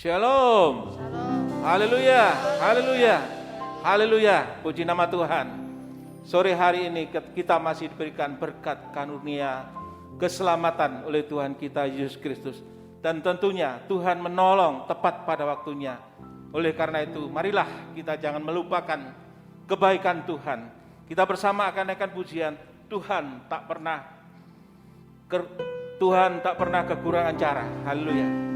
Shalom. Haleluya. Haleluya. Haleluya. Puji nama Tuhan. Sore hari ini kita masih diberikan berkat karunia keselamatan oleh Tuhan kita Yesus Kristus. Dan tentunya Tuhan menolong tepat pada waktunya. Oleh karena itu, marilah kita jangan melupakan kebaikan Tuhan. Kita bersama akan naikkan pujian. Tuhan tak pernah kekurangan cara. Haleluya.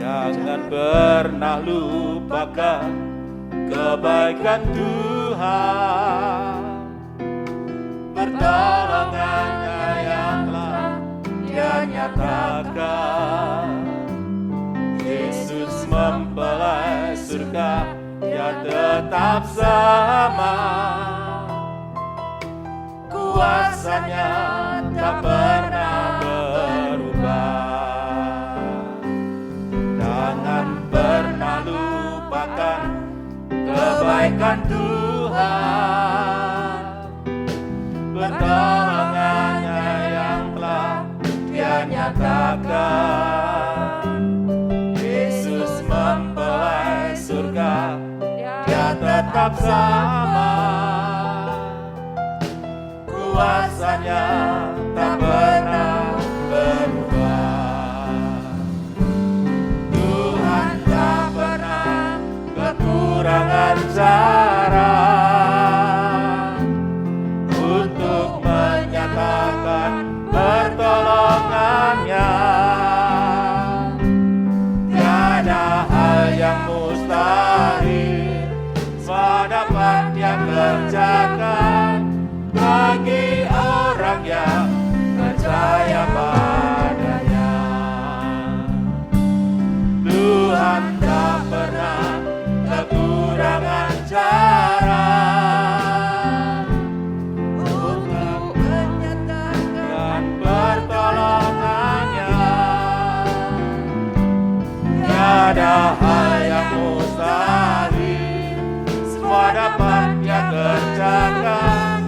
Jangan pernah lupakan kebaikan Tuhan, pertolongannya yang telah Dia nyatakan. Yesus mempelai surga, Dia tetap sama. Kuasanya tak pernah berubah. Jangan pernah lupakan kebaikan Tuhan, pertolongannya yang telah Dia nyatakan. Yesus mempelai surga, Dia tetap sama. Kuasanya tak pernah berubah. Tuhan tak pernah kekurangan cara untuk menyatakan pertolongannya. Tiada hal yang mustahil, semua dapat Dia kerjakan bagi orang yang percaya padanya. Tuhan tak pernah kekurangan cara untuk menyatakan pertolongannya. Tiada hal yang mustahil, semua dapat Dia kerjakan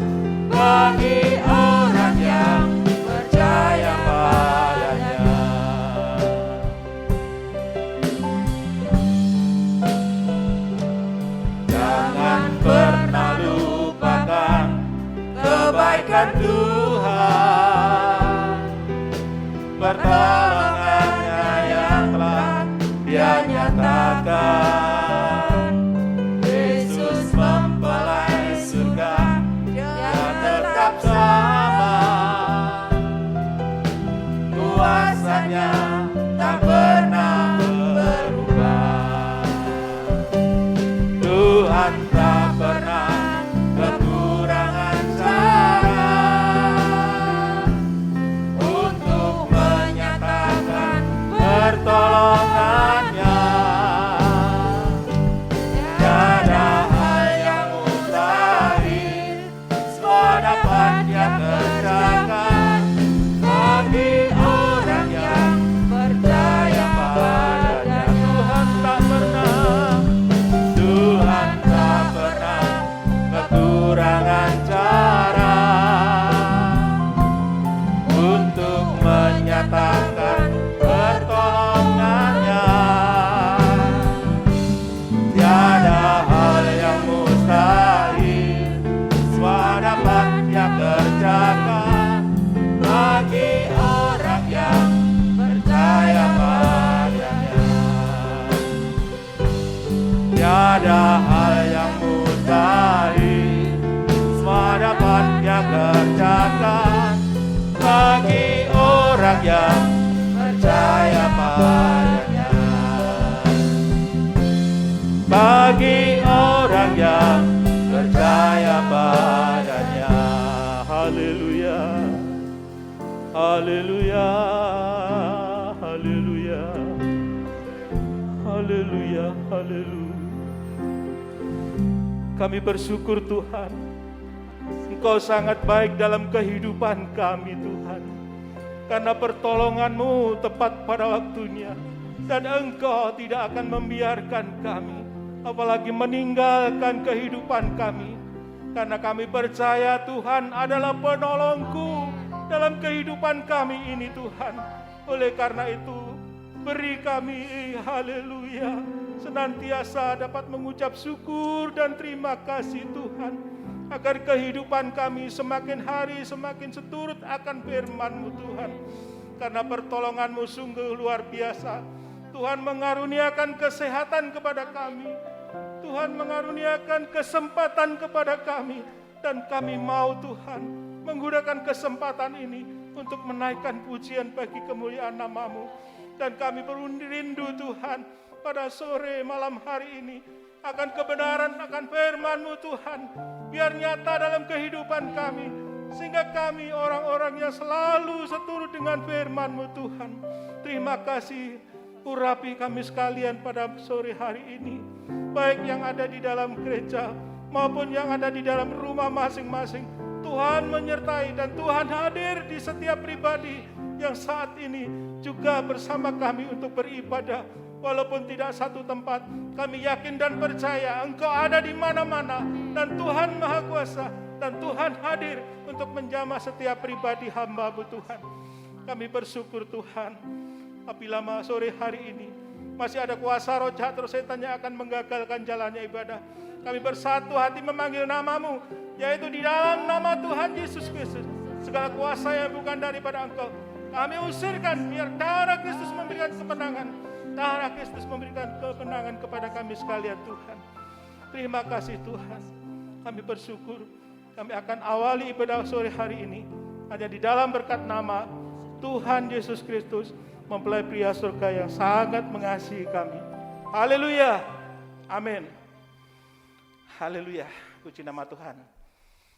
bagi orang yang percaya padanya. Jangan pernah lupakan kebaikan Tuhan, pertolongannya yang telah Dia nyatakan. Yesus mempelai surga, Dia tetap sama. Kuasanya tak pernah berubah. Tuhan tak pernah kekurangan cara untuk menyatakan pertolongannya. Tiada hal yang mustahil, semua dapat Dia kerjakan bagi orang yang percaya padanya. Tuhan tak pernah kekurangan cara untuk menyatakan pertolongannya. Tiada hal yang mustahil, semua dapat Dia kerjakan bagi orang yang percaya padanya. Tiada hal yang mustahil, semua dapat Dia kerjakan bagi orang yang percaya padanya. Bagi orang yang percaya padanya. Haleluya. Haleluya. Haleluya. Haleluya. Haleluya. Kami bersyukur Tuhan, Engkau sangat baik dalam kehidupan kami Tuhan. Karena pertolongan-Mu tepat pada waktunya. Dan Engkau tidak akan membiarkan kami, apalagi meninggalkan kehidupan kami. Karena kami percaya Tuhan adalah penolongku dalam kehidupan kami ini Tuhan. Oleh karena itu, beri kami, haleluya, senantiasa dapat mengucap syukur dan terima kasih Tuhan. Agar kehidupan kami semakin hari semakin seturut akan firman-Mu Tuhan. Karena pertolongan-Mu sungguh luar biasa. Tuhan mengaruniakan kesehatan kepada kami. Tuhan mengaruniakan kesempatan kepada kami. Dan kami mau Tuhan menggunakan kesempatan ini untuk menaikkan pujian bagi kemuliaan nama-Mu. Dan kami berrindu Tuhan pada sore malam hari ini akan kebenaran, akan firman-Mu Tuhan. Biar nyata dalam kehidupan kami. Sehingga kami orang-orang yang selalu seturut dengan firman-Mu Tuhan. Terima kasih, urapi kami sekalian pada sore hari ini. Baik yang ada di dalam gereja maupun yang ada di dalam rumah masing-masing. Tuhan menyertai dan Tuhan hadir di setiap pribadi yang saat ini juga bersama kami untuk beribadah. Walaupun tidak satu tempat, kami yakin dan percaya Engkau ada di mana-mana. Dan Tuhan Maha Kuasa dan Tuhan hadir untuk menjamah setiap pribadi hamba-Mu Tuhan. Kami bersyukur Tuhan, apabila sore hari ini masih ada kuasa roh jahat atau setan yang akan menggagalkan jalannya ibadah. Kami bersatu hati memanggil nama-Mu, yaitu di dalam nama Tuhan Yesus Kristus. Segala kuasa yang bukan daripada Engkau, kami usirkan, biar darah Kristus memberikan kemenangan. Darah Kristus memberikan kemenangan kepada kami sekalian Tuhan. Terima kasih Tuhan. Kami bersyukur. Kami akan awali ibadah sore hari ini hanya di dalam berkat nama Tuhan Yesus Kristus, mempelai pria surga yang sangat mengasihi kami. Haleluya. Amin. Haleluya. Puji nama Tuhan.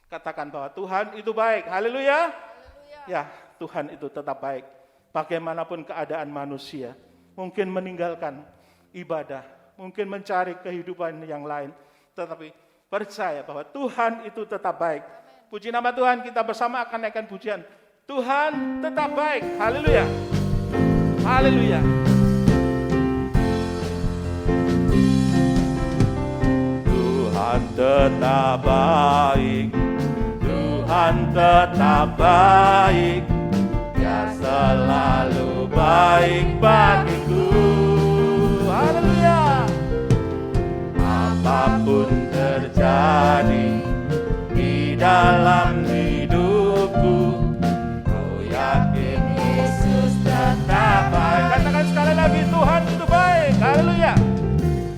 Katakan bahwa Tuhan itu baik. Haleluya. Ya, Tuhan itu tetap baik. Bagaimanapun keadaan manusia, mungkin meninggalkan ibadah, mungkin mencari kehidupan yang lain, tetapi percaya bahwa Tuhan itu tetap baik. Puji nama Tuhan, kita bersama akan naikkan pujian. Tuhan tetap baik. Haleluya. Haleluya. Tuhan tetap baik. Tuhan tetap baik. Dia selalu baik bagiku. Haleluya. Apapun terjadi di dalam hidupku, ku yakin Yesus tetap baik. Katakan sekali lagi, Tuhan itu baik. Haleluya.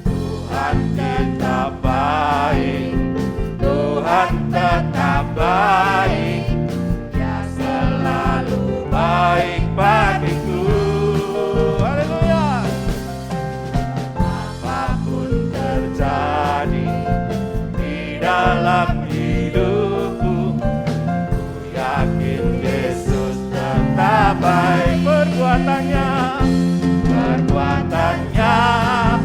Tuhan tetap baik. Tuhan tetap baik. Dia selalu baik bagiku. Haleluya. Apapun terjadi di dalam hidupku, ku yakin Yesus tetap baik. Perbuatannya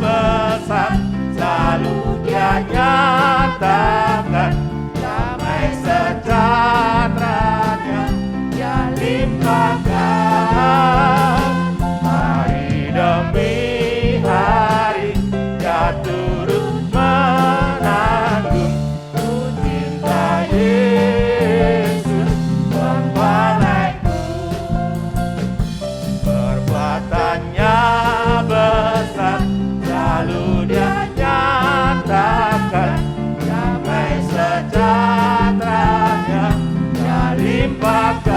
besar, selalu Dia nyatakan. Damai sejahteranya Dia limpahkan. Hari demi hari Dia turut menanggung. Ku cinta Yesus mempelaiku. Perbuatannya besar, selalu Dia nyatakan. Damai sejahteranya Dia limpahkan.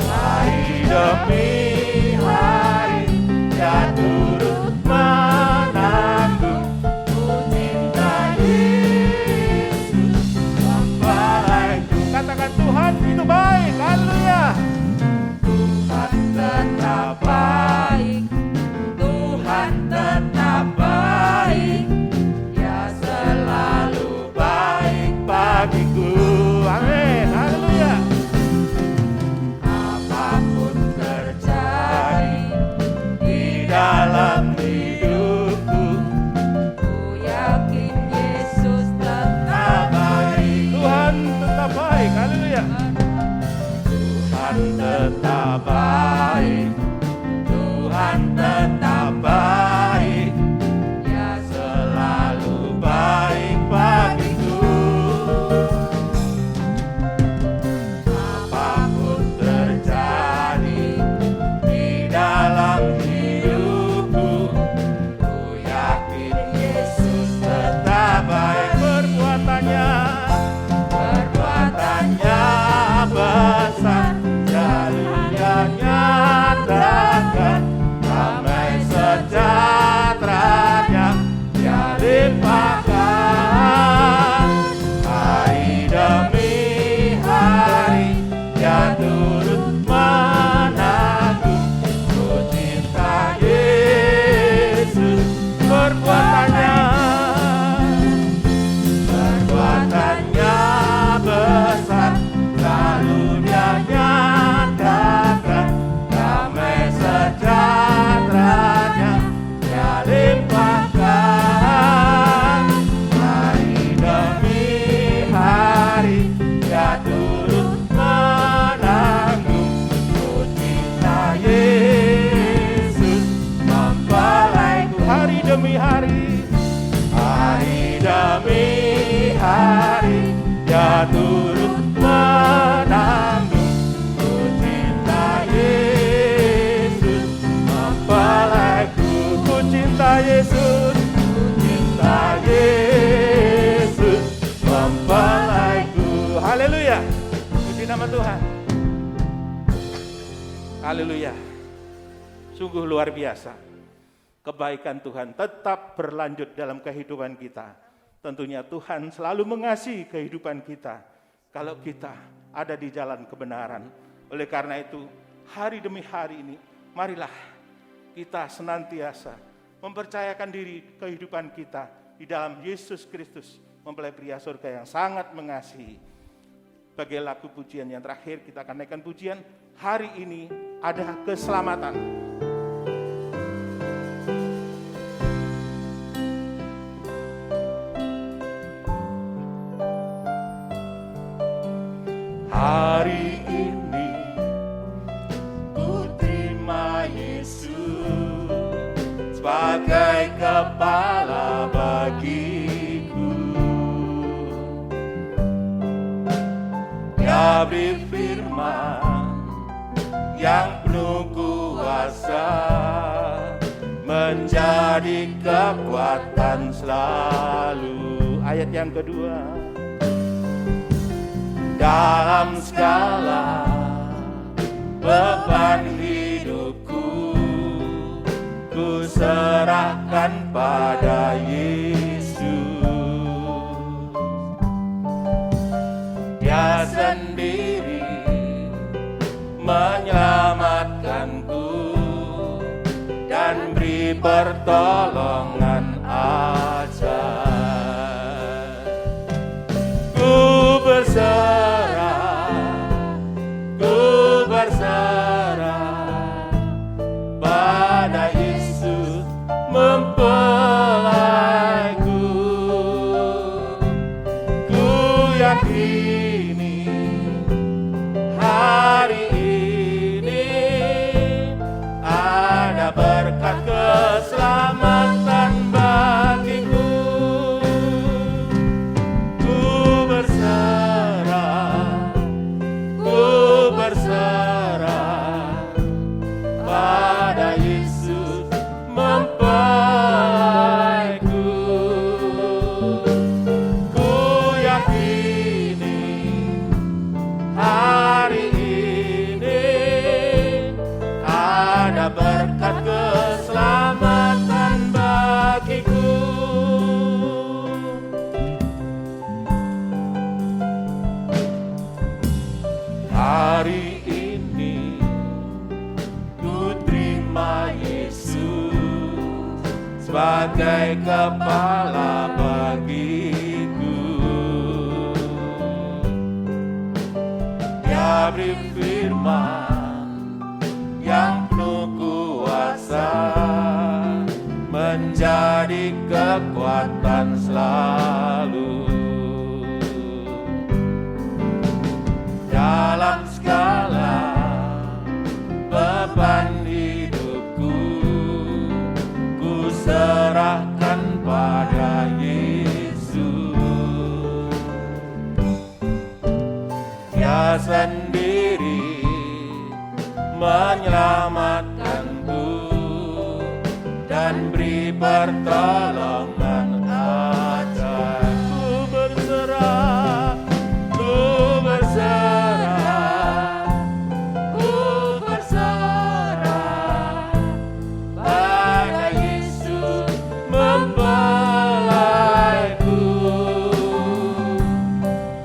Hari demi hari Dia turut menanggung. Ku cinta Yesus mempelaiku. Katakan Tuhan itu baik. Haleluya. Tuhan tetap baik. Tuhan tetap baik. Dia selalu baik bagiku. Amin. Haleluya. Apapun terjadi di dalam hidupku, ku yakin Yesus tetap baik. Tuhan tetap baik. Haleluya. Tuhan tetap baik. Tuhan tetap baik. Dia selalu baik bagiku. Tuhan. Haleluya. Sungguh luar biasa. Kebaikan Tuhan tetap berlanjut dalam kehidupan kita. Tentunya Tuhan selalu mengasihi kehidupan kita kalau kita ada di jalan kebenaran. Oleh karena itu, hari demi hari ini, marilah kita senantiasa mempercayakan diri kehidupan kita di dalam Yesus Kristus, mempelai pria surga yang sangat mengasihi. Sebagai lagu pujian yang terakhir, kita akan naikkan pujian. Hari ini ada keselamatan. Hari ini ku terima Yesus sebagai kepala bagiku. Dia beri firman yang penuh kuasa, menjadi kekuatan selalu. Ayat yang kedua. Dalam segala beban hidupku, ku serahkan pada Yesus. Dia sendiri menyelamatkanku dan beri pertolongan ajaib. Ku berserah pada Yesus mempelaiku. Ku yakini hari ini ada berkat keselamatan bagiku. Berserah pada Yesus mempelaiku. Ku yakini hari ini ada berkat keselamatan bagiku. Hari ini ku terima Yesus sebagai kepala bagiku. Dia beri firman yang penuh kuasa, menjadi kekuatan selalu. Dalam segala beban hidupku, ku serahkan pada Yesus. Dia sendiri menyelamatkanku dan beri pertolongan ajaib. Ku berserah pada Yesus mempelaiku.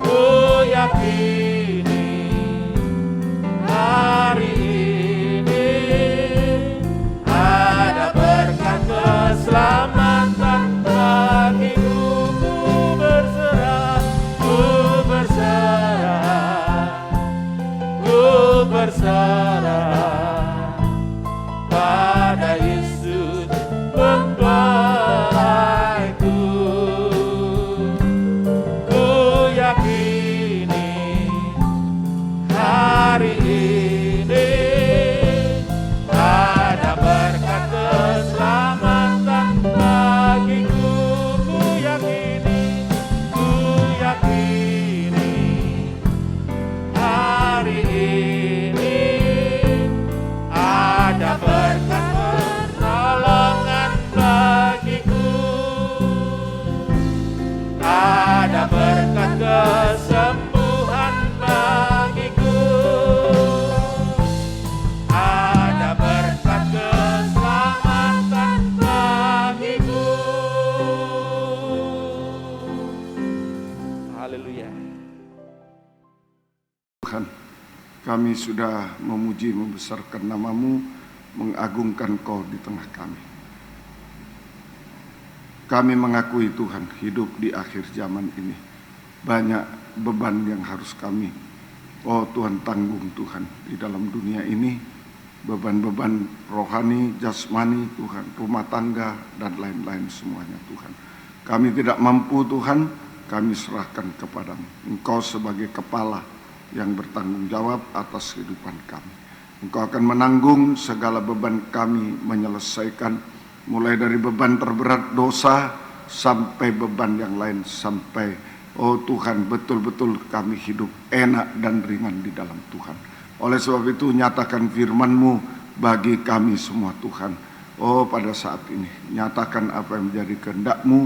Ku yakini hari ini ada berkat keselamatan bagiku. Ku berserah pada Yesus mempelaiku. Ku yakini hari ini ada berkat keselamatan bagiku. Ku yakini hari ini Kami sudah memuji, membesarkan nama-Mu, mengagungkan Kau di tengah kami. Kami mengakui Tuhan, hidup di akhir zaman ini banyak beban yang harus kami, oh Tuhan, tanggung Tuhan di dalam dunia ini. Beban-beban rohani, jasmani Tuhan, rumah tangga dan lain-lain semuanya Tuhan. Kami tidak mampu Tuhan, kami serahkan kepadamu. Engkau sebagai kepala yang bertanggung jawab atas kehidupan kami. Engkau akan menanggung segala beban kami, menyelesaikan mulai dari beban terberat dosa sampai beban yang lain, sampai oh Tuhan, betul-betul kami hidup enak dan ringan di dalam Tuhan. Oleh sebab itu nyatakan firman-Mu bagi kami semua Tuhan. Oh pada saat ini nyatakan apa yang menjadi kehendak-Mu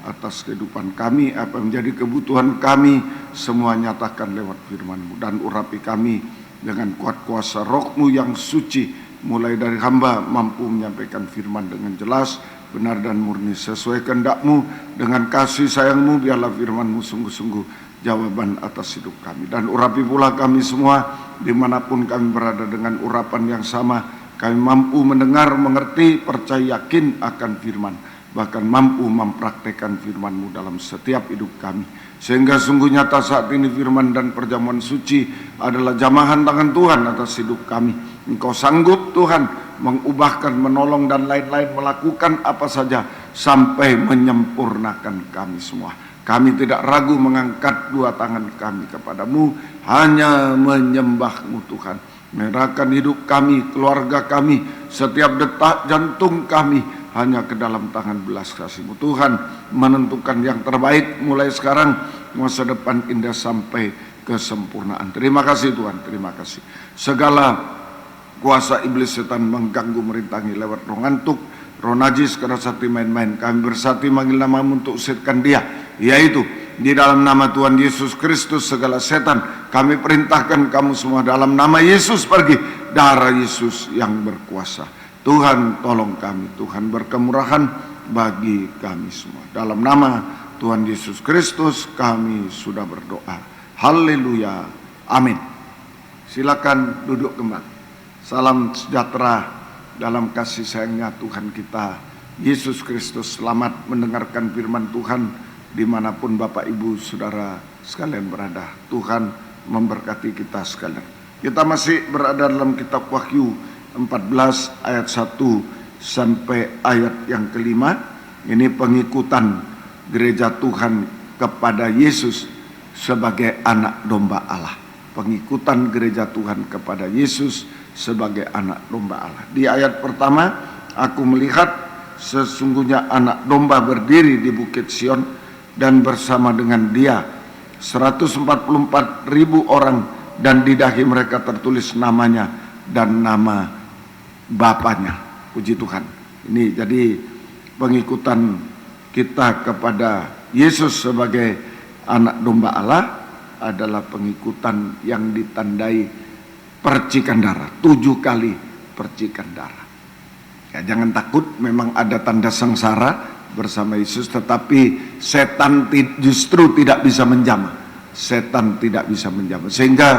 atas kehidupan kami, apa yang menjadi kebutuhan kami, semua nyatakan lewat firman-Mu. Dan urapi kami dengan kuat kuasa Roh-Mu yang suci, mulai dari hamba mampu menyampaikan firman dengan jelas, benar dan murni sesuai kehendak-Mu. Dengan kasih sayang-Mu biarlah firman-Mu sungguh-sungguh jawaban atas hidup kami. Dan urapi pula kami semua dimanapun kami berada dengan urapan yang sama. Kami mampu mendengar, mengerti, percaya, yakin akan firman, bahkan mampu mempraktekkan firman-Mu dalam setiap hidup kami. Sehingga sungguh nyata saat ini firman dan perjamuan suci adalah jamahan tangan Tuhan atas hidup kami. Engkau sanggup Tuhan mengubahkan, menolong dan lain-lain, melakukan apa saja sampai menyempurnakan kami semua. Kami tidak ragu mengangkat dua tangan kami kepadamu, hanya menyembah-Mu Tuhan. Menyerahkan hidup kami, keluarga kami, setiap detak jantung kami hanya ke dalam tangan belas kasih-Mu Tuhan. Menentukan yang terbaik mulai sekarang, masa depan indah sampai kesempurnaan. Terima kasih Tuhan, terima kasih. Segala kuasa iblis setan mengganggu, merintangi lewat roh ngantuk, roh najis, keras hati, main-main, kami bersati manggil nama-Mu untuk usirkan dia, yaitu di dalam nama Tuhan Yesus Kristus. Segala setan kami perintahkan kamu semua dalam nama Yesus pergi. Darah Yesus yang berkuasa. Tuhan tolong kami, Tuhan berkemurahan bagi kami semua. Dalam nama Tuhan Yesus Kristus kami sudah berdoa. Haleluya, amin. Silakan duduk kembali. Salam sejahtera dalam kasih sayangnya Tuhan kita Yesus Kristus. Selamat mendengarkan firman Tuhan dimanapun Bapak Ibu Saudara sekalian berada. Tuhan memberkati kita sekalian. Kita masih berada dalam kitab Wahyu 14 ayat 1 sampai ayat yang kelima. Ini pengikutan gereja Tuhan kepada Yesus sebagai anak domba Allah. Pengikutan gereja Tuhan kepada Yesus sebagai anak domba Allah. Di ayat pertama, aku melihat sesungguhnya anak domba berdiri di bukit Sion, dan bersama dengan dia 144.000 orang, dan di dahi mereka tertulis namanya dan nama Bapanya. Puji Tuhan. Ini jadi pengikutan kita kepada Yesus sebagai anak domba Allah adalah pengikutan yang ditandai percikan darah. 7 kali percikan darah. Ya, jangan takut, memang ada tanda sengsara bersama Yesus, tetapi setan justru tidak bisa menjamah. Setan tidak bisa menjamah, sehingga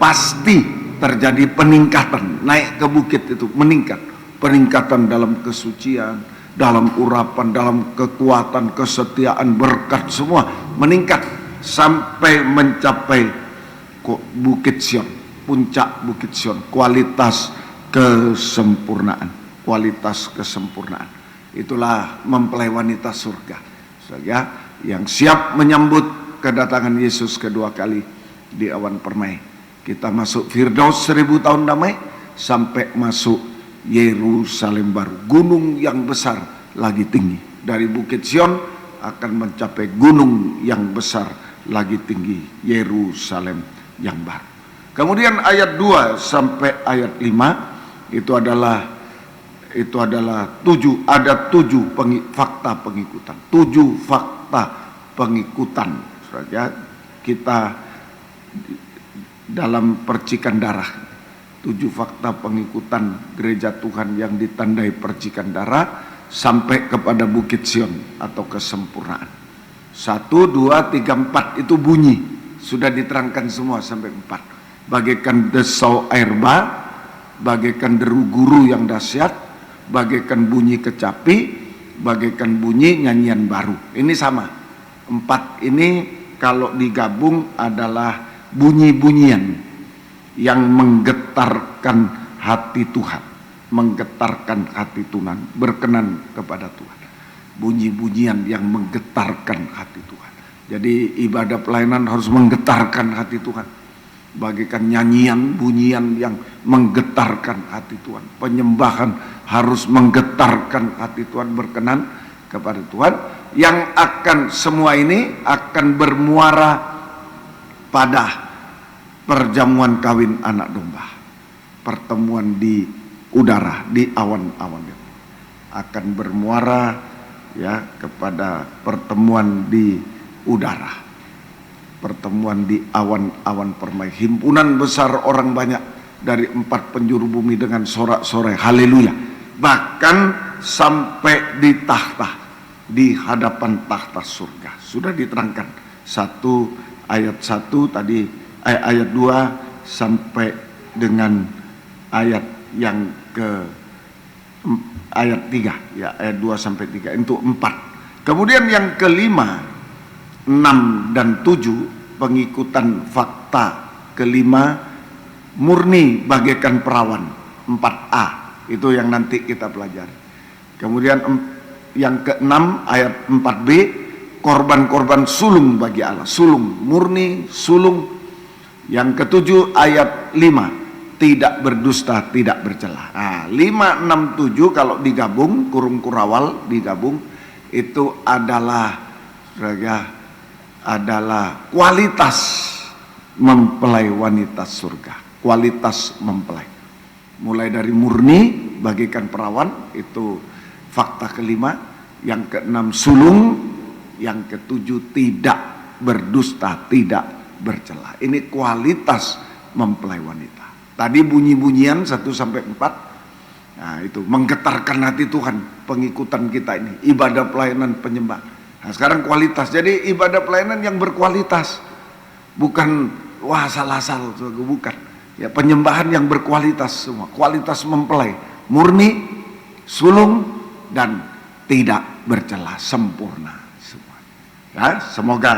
pasti terjadi peningkatan. Naik ke bukit itu meningkat, peningkatan dalam kesucian, dalam urapan, dalam kekuatan, kesetiaan, berkat, semua meningkat sampai mencapai bukit Sion, puncak bukit Sion, kualitas kesempurnaan, kualitas kesempurnaan. Itulah mempelai wanita surga, ya, yang siap menyambut kedatangan Yesus kedua kali di awan permai. Kita masuk Firdaus 1000 tahun damai sampai masuk Yerusalem baru, gunung yang besar lagi tinggi. Dari bukit Sion akan mencapai gunung yang besar lagi tinggi, Yerusalem yang baru. Kemudian ayat 2 sampai ayat 5 itu adalah 7, ada 7 fakta pengikutan. 7 fakta pengikutan saja kita dalam percikan darah. 7 fakta pengikutan gereja Tuhan yang ditandai percikan darah sampai kepada bukit Sion atau kesempurnaan. 1, 2, 3, 4 itu bunyi, sudah diterangkan semua sampai 4. bagaikan desau air bah, bagaikan deru guru yang dahsyat, bagaikan bunyi kecapi, bagaikan bunyi nyanyian baru. Ini sama. 4 ini kalau digabung adalah bunyi-bunyian yang menggetarkan hati Tuhan, menggetarkan hati Tuhan, berkenan kepada Tuhan. Bunyi-bunyian yang menggetarkan hati Tuhan. Jadi ibadah pelayanan harus menggetarkan hati Tuhan. Bagaikan nyanyian, bunyian yang menggetarkan hati Tuhan. Penyembahan harus menggetarkan hati Tuhan, berkenan kepada Tuhan. Yang akan semua ini akan bermuara pada perjamuan kawin anak domba. Pertemuan di udara, di awan-awan. Akan bermuara ya kepada pertemuan di udara. Pertemuan di awan-awan permai, himpunan besar orang banyak dari 4 penjuru bumi dengan sorak-sorai haleluya, bahkan sampai di tahta, di hadapan tahta surga. Sudah diterangkan 1 ayat 1 tadi, ayat 2 sampai dengan ayat yang ke ayat 3 ya, ayat 2 sampai 3 itu 4. Kemudian yang kelima, 6 dan 7 pengikutan fakta. Kelima, murni bagaikan perawan, 4a, itu yang nanti kita pelajari. Kemudian yang ke-6 ayat 4b, korban-korban sulung bagi Allah, sulung, murni, sulung. Yang ke-7 ayat 5, tidak berdusta, tidak bercela. Nah, 5, 6, 7 kalau digabung, kurung kurawal digabung, itu adalah kualitas mempelai wanita surga. Kualitas mempelai. Mulai dari murni bagaikan perawan, itu fakta kelima. Yang ke-6 sulung. Yang ke-7 tidak berdusta, tidak bercela. Ini kualitas mempelai wanita. Tadi bunyi-bunyian 1 sampai 4. Nah, itu menggetarkan hati Tuhan, pengikutan kita ini, ibadah pelayanan penyembah. Nah, sekarang kualitas. Jadi ibadah pelayanan yang berkualitas, bukan asal-asal, bukan. Ya, penyembahan yang berkualitas semua. Kualitas mempelai, murni, sulung, dan tidak bercela, sempurna semua. Ya, semoga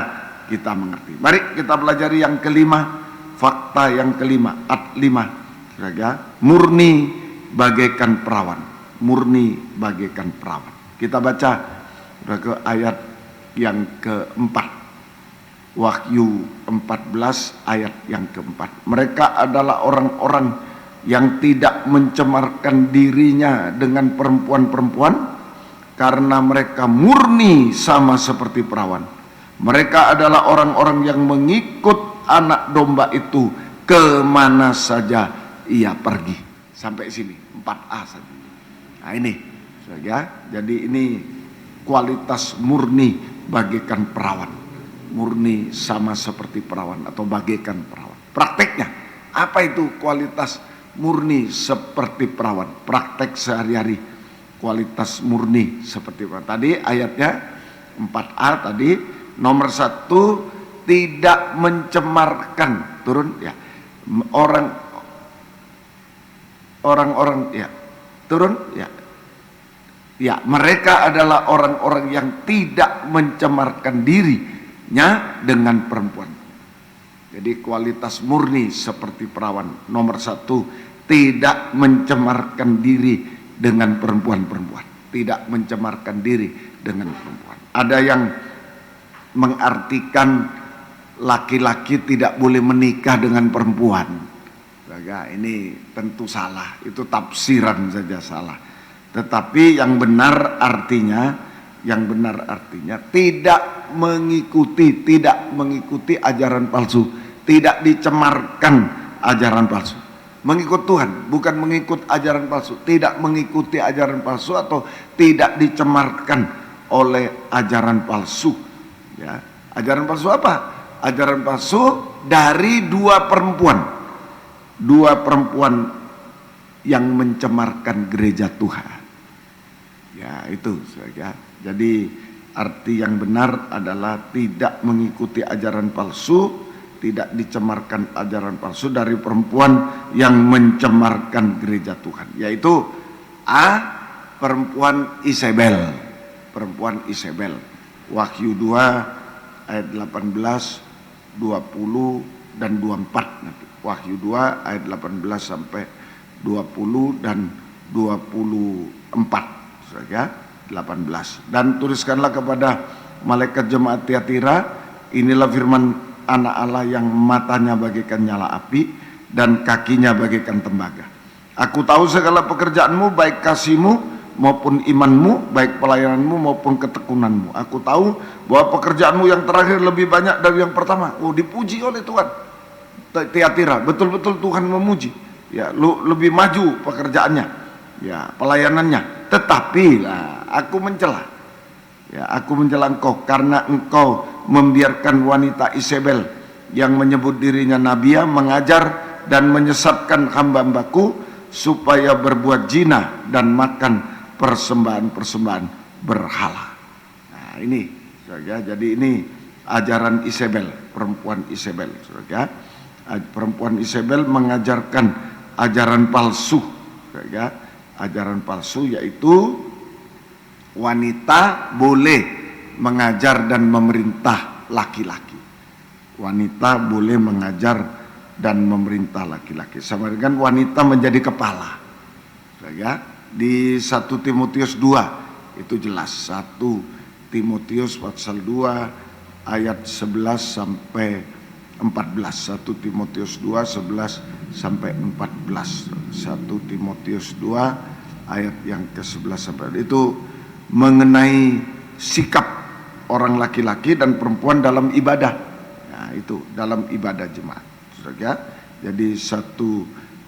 kita mengerti. Mari kita pelajari yang kelima, fakta yang kelima, ad 5. Ya, murni bagaikan perawan, murni bagaikan perawan. Kita baca ke ayat yang keempat, Wahyu 14 ayat yang keempat. Mereka adalah orang-orang yang tidak mencemarkan dirinya dengan perempuan-perempuan, karena mereka murni sama seperti perawan. Mereka adalah orang-orang yang mengikut anak domba itu kemana saja ia pergi. Sampai sini 4a saja. Nah ini ya, jadi ini kualitas murni bagaikan perawan, murni sama seperti perawan atau bagaikan perawan. Prakteknya apa itu kualitas murni seperti perawan? Praktek sehari-hari, kualitas murni seperti perawan. Tadi ayatnya 4a tadi, nomor 1 tidak mencemarkan, turun ya, orang-orang ya, turun ya. Ya, mereka adalah orang-orang yang tidak mencemarkan dirinya dengan perempuan. Jadi kualitas murni seperti perawan. Nomor 1, tidak mencemarkan diri dengan perempuan-perempuan. Tidak mencemarkan diri dengan perempuan. Ada yang mengartikan laki-laki tidak boleh menikah dengan perempuan. Ini tentu salah. Itu tafsiran saja salah. Tetapi yang benar artinya tidak mengikuti ajaran palsu, tidak dicemarkan ajaran palsu. Mengikut Tuhan, bukan mengikut ajaran palsu, tidak mengikuti ajaran palsu atau tidak dicemarkan oleh ajaran palsu. Ya, ajaran palsu apa? Ajaran palsu dari dua perempuan yang mencemarkan gereja Tuhan. Ya, itu ya. Jadi arti yang benar adalah tidak mengikuti ajaran palsu, tidak dicemarkan ajaran palsu dari perempuan yang mencemarkan gereja Tuhan, yaitu perempuan Isabel. Perempuan Isabel. Wahyu 2 ayat 18, 20 dan 24 nanti. Wahyu 2 ayat 18 sampai 20 dan 24 saja. 18. Dan tuliskanlah kepada malaikat jemaat Tiatira, inilah firman anak Allah yang matanya bagaikan nyala api dan kakinya bagaikan tembaga. Aku tahu segala pekerjaanmu, baik kasihmu maupun imanmu, baik pelayananmu maupun ketekunanmu. Aku tahu bahwa pekerjaanmu yang terakhir lebih banyak dari yang pertama. Oh, dipuji oleh Tuhan. Tiatira, betul-betul Tuhan memuji. Ya, lebih maju pekerjaannya, ya, pelayanannya. Tetapi aku mencela. Ya, aku mencela engkau karena engkau membiarkan wanita Isabel yang menyebut dirinya Nabia mengajar dan menyesatkan hamba-hambaku supaya berbuat zina dan makan persembahan-persembahan berhala. Nah, ini saudara, jadi ini ajaran Isabel, perempuan Isabel, saudara. Perempuan Isabel mengajarkan ajaran palsu, saudara. Ajaran palsu yaitu wanita boleh mengajar dan memerintah laki-laki. Wanita boleh mengajar dan memerintah laki-laki. Sama dengan wanita menjadi kepala. Ya, di 1 Timotius 2 itu jelas. 1 Timotius pasal 2 ayat 11 sampai 14. 1 Timotius 2 11 sampai 14. 1 Timotius 2 ayat yang ke-11 sampai itu mengenai sikap orang laki-laki dan perempuan dalam ibadah. Nah, itu dalam ibadah jemaat. Saudara, jadi 1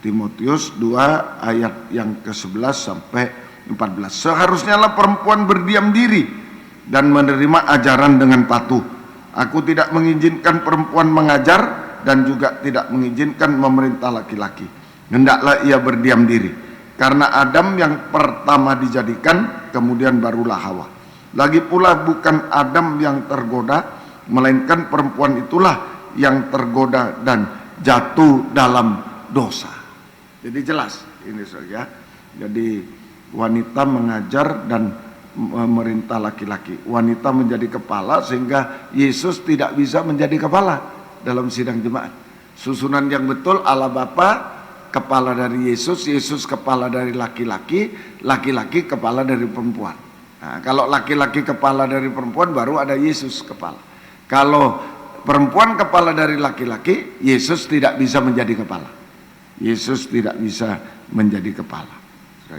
Timotius 2 ayat yang ke-11 sampai 14. Seharusnya lah perempuan berdiam diri dan menerima ajaran dengan patuh. Aku tidak mengizinkan perempuan mengajar dan juga tidak mengizinkan memerintah laki-laki. Hendaklah ia berdiam diri. Karena Adam yang pertama dijadikan, kemudian barulah Hawa. Lagi pula bukan Adam yang tergoda, melainkan perempuan itulah yang tergoda dan jatuh dalam dosa. Jadi jelas ini saja. Jadi wanita mengajar dan memerintah laki-laki. Wanita menjadi kepala sehingga Yesus tidak bisa menjadi kepala dalam sidang jemaat. Susunan yang betul Allah Bapa kepala dari Yesus, Yesus kepala dari laki-laki, laki-laki kepala dari perempuan. Nah, kalau laki-laki kepala dari perempuan baru ada Yesus kepala. Kalau perempuan kepala dari laki-laki, Yesus tidak bisa menjadi kepala. Yesus tidak bisa menjadi kepala.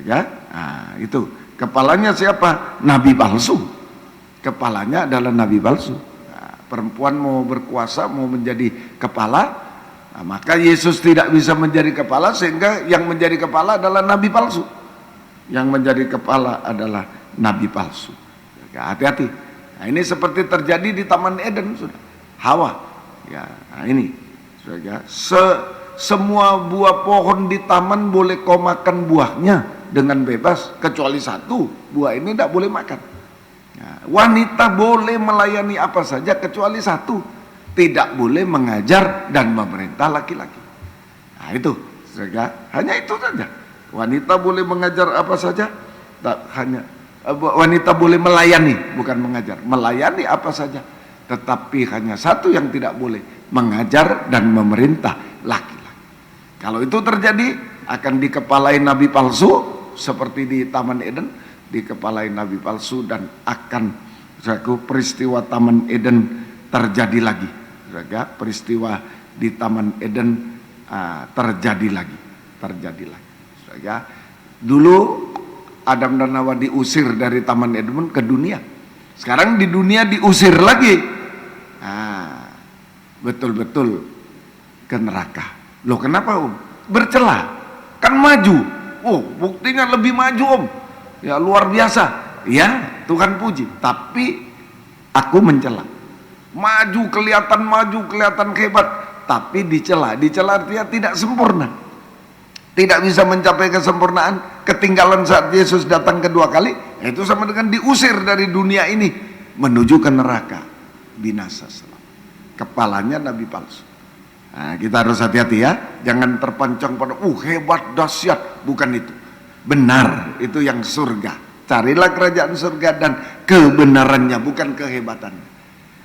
Ya? Nah, itu kepalanya siapa? Nabi palsu. Kepalanya adalah nabi palsu. Nah, perempuan mau berkuasa, mau menjadi kepala, nah, maka Yesus tidak bisa menjadi kepala sehingga yang menjadi kepala adalah nabi palsu. Yang menjadi kepala adalah nabi palsu. Hati-hati. Nah, ini seperti terjadi di Taman Eden, sudah. Hawa. Ya, nah ini. Sudah. Semua buah pohon di taman boleh kau makan buahnya dengan bebas kecuali satu. Buah ini tidak boleh makan. Nah, wanita boleh melayani apa saja kecuali satu. Tidak boleh mengajar dan memerintah laki-laki. Nah itu, hanya itu saja. Wanita boleh mengajar apa saja, wanita boleh melayani, bukan mengajar, melayani apa saja. Tetapi hanya satu yang tidak boleh, mengajar dan memerintah laki-laki. Kalau itu terjadi, akan dikepalai nabi palsu, seperti di Taman Eden, dikepalai nabi palsu dan akan peristiwa Taman Eden terjadi lagi. Peristiwa di Taman Eden terjadi lagi. Dulu Adam dan Hawa diusir dari Taman Eden ke dunia. Sekarang di dunia diusir lagi. Betul-betul ke neraka. Loh kenapa Om? Bercela. Kan maju. Oh buktinya lebih maju Om. Ya luar biasa. Ya Tuhan puji. Tapi aku mencela. Maju kelihatan hebat, tapi dicela artinya tidak sempurna, tidak bisa mencapai kesempurnaan, ketinggalan saat Yesus datang kedua kali, itu sama dengan diusir dari dunia ini menuju ke neraka, binasa selamanya. Kepalanya nabi palsu. Nah, kita harus hati-hati ya, jangan terpancang pada hebat dahsyat, bukan itu. Benar, itu yang surga. Carilah kerajaan surga dan kebenarannya, bukan kehebatan.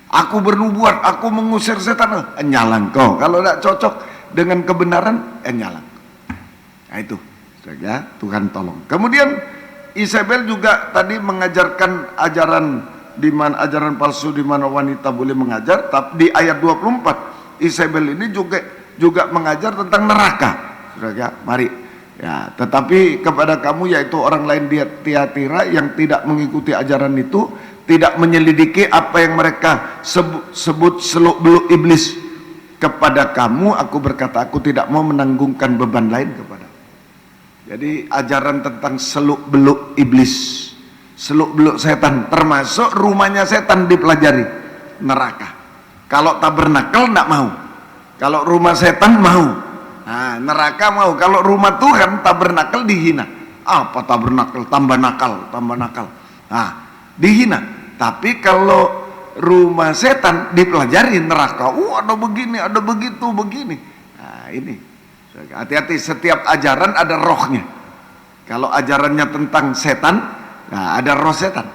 Aku bernubuat, aku mengusir setan, nyalang kau. Kalau tidak cocok dengan kebenaran, nyalang. Nah itu, ya, Tuhan tolong. Kemudian Isabel juga tadi mengajarkan ajaran di mana ajaran palsu di mana wanita boleh mengajar. Tapi di ayat 24 Isabel ini juga mengajar tentang neraka. Saudara, mari. Ya, tetapi kepada kamu yaitu orang lain di Tiatira yang tidak mengikuti ajaran itu, tidak menyelidiki apa yang mereka sebut seluk-beluk iblis, kepada kamu aku berkata aku tidak mau menanggungkan beban lain kepada. Jadi ajaran tentang seluk-beluk iblis, seluk-beluk setan, termasuk rumahnya setan dipelajari, neraka. Kalau tabernakel enggak mau, kalau rumah setan mau. Nah, neraka mau. Kalau rumah Tuhan tabernakel dihina. Apa tabernakel? Tambah nakal, tambah nakal. Nah, dihina. Tapi kalau rumah setan dipelajari, neraka. Ada begini, ada begitu, begini. Nah, ini. Hati-hati, setiap ajaran ada rohnya. Kalau ajarannya tentang setan, nah ada roh setan.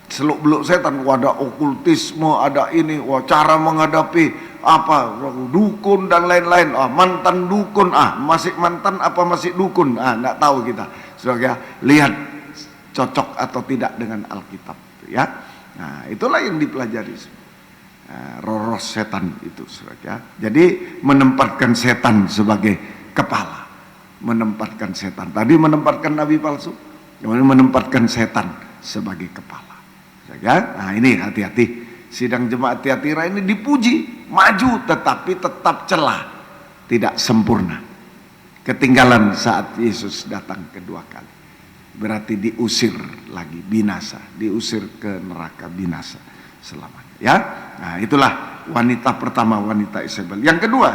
Seluk-beluk setan, ada okultisme, ada ini, cara menghadapi apa dukun dan lain-lain, mantan dukun, masih mantan apa masih dukun, nggak tahu kita. Saudara, lihat cocok atau tidak dengan Alkitab, ya. Nah, itulah yang dipelajari, roh setan itu, saudara. Jadi menempatkan setan sebagai kepala, menempatkan setan. Tadi menempatkan nabi palsu, kemudian menempatkan setan sebagai kepala. Saudara, nah ini hati-hati. Sidang jemaat Tiatira ini dipuji, maju, tetapi tetap celah, tidak sempurna. Ketinggalan saat Yesus datang kedua kali. Berarti diusir lagi, binasa, diusir ke neraka, binasa selamanya. Ya, nah itulah wanita pertama, wanita Isabel. Yang kedua,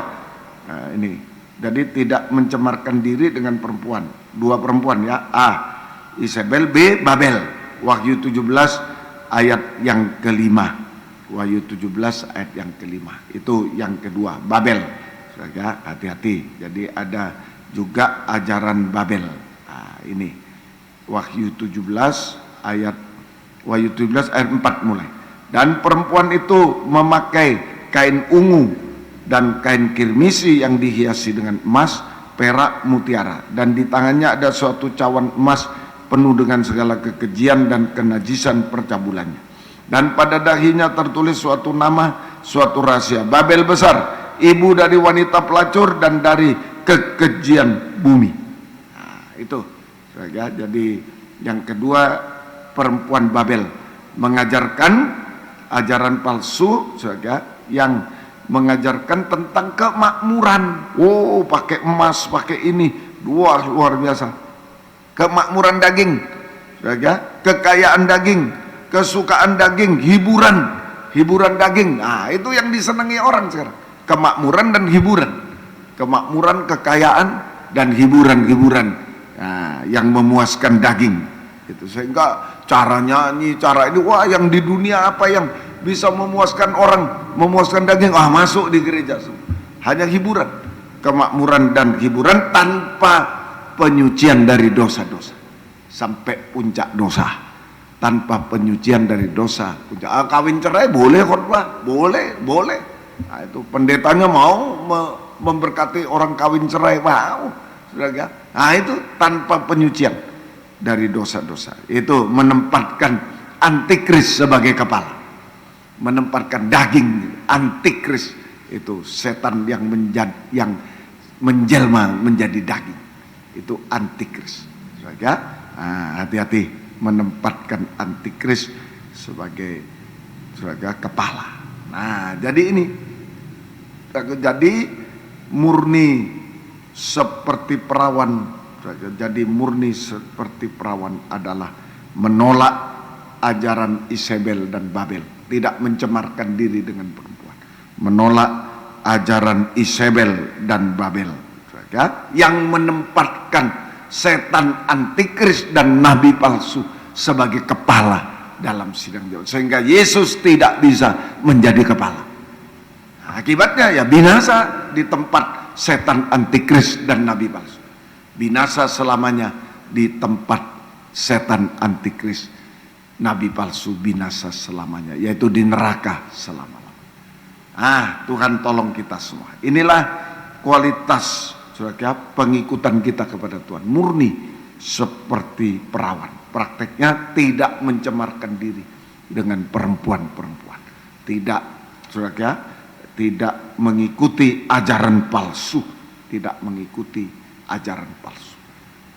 nah ini, jadi tidak mencemarkan diri dengan perempuan, dua perempuan ya. A, Isabel, B, Babel. Wahyu 17 ayat yang kelima. Wahyu 17 ayat yang kelima. Itu yang kedua, Babel. Saudara, hati-hati. Jadi ada juga ajaran Babel. Nah, ini Wahyu 17 ayat 4 mulai. Dan perempuan itu memakai kain ungu dan kain kirmisi yang dihiasi dengan emas, perak, mutiara, dan di tangannya ada suatu cawan emas penuh dengan segala kekejian dan kenajisan percabulannya. Dan pada dahinya tertulis suatu nama, suatu rahasia, Babel besar, ibu dari wanita pelacur dan dari kekejian bumi. Nah, itu. Jadi yang kedua, perempuan Babel mengajarkan ajaran palsu, yang mengajarkan tentang kemakmuran. Pakai emas, pakai ini, luar biasa. Kemakmuran daging, kekayaan daging, kesukaan daging, hiburan daging. Nah, itu yang disenangi orang sekarang. Kemakmuran dan hiburan. Kemakmuran, kekayaan dan hiburan-hiburan. Nah, yang memuaskan daging. Itu sehingga cara nyanyi, cara ini, yang di dunia apa yang bisa memuaskan orang, memuaskan daging, masuk di gereja. Hanya hiburan. Kemakmuran dan hiburan tanpa penyucian dari dosa-dosa. Sampai puncak dosa. Tanpa penyucian dari dosa. Kawin cerai boleh khotbah, boleh. Nah, itu pendetanya mau memberkati orang kawin cerai, mau. Nah, itu tanpa penyucian dari dosa-dosa. Itu menempatkan antikris sebagai kepala, menempatkan daging. Antikris itu setan yang menjelma menjadi daging. Itu antikris. Nah, hati-hati menempatkan antikris sebagai kepala. Nah, jadi ini, jadi murni seperti perawan. Jadi murni seperti perawan adalah menolak ajaran Isabel dan Babel, tidak mencemarkan diri dengan perempuan, menolak ajaran Isabel dan Babel, yang menempatkan setan antikris dan nabi palsu sebagai kepala dalam sidang jemaat, sehingga Yesus tidak bisa menjadi kepala. Akibatnya ya binasa di tempat setan antikris dan nabi palsu. Binasa selamanya di tempat setan antikris, nabi palsu, binasa selamanya, yaitu di neraka selama-lamanya. Tuhan tolong kita semua. Inilah kualitas saudara pengikutan kita kepada Tuhan, murni seperti perawan. Prakteknya tidak mencemarkan diri dengan perempuan-perempuan, tidak saudara, tidak mengikuti ajaran palsu, tidak mengikuti ajaran palsu.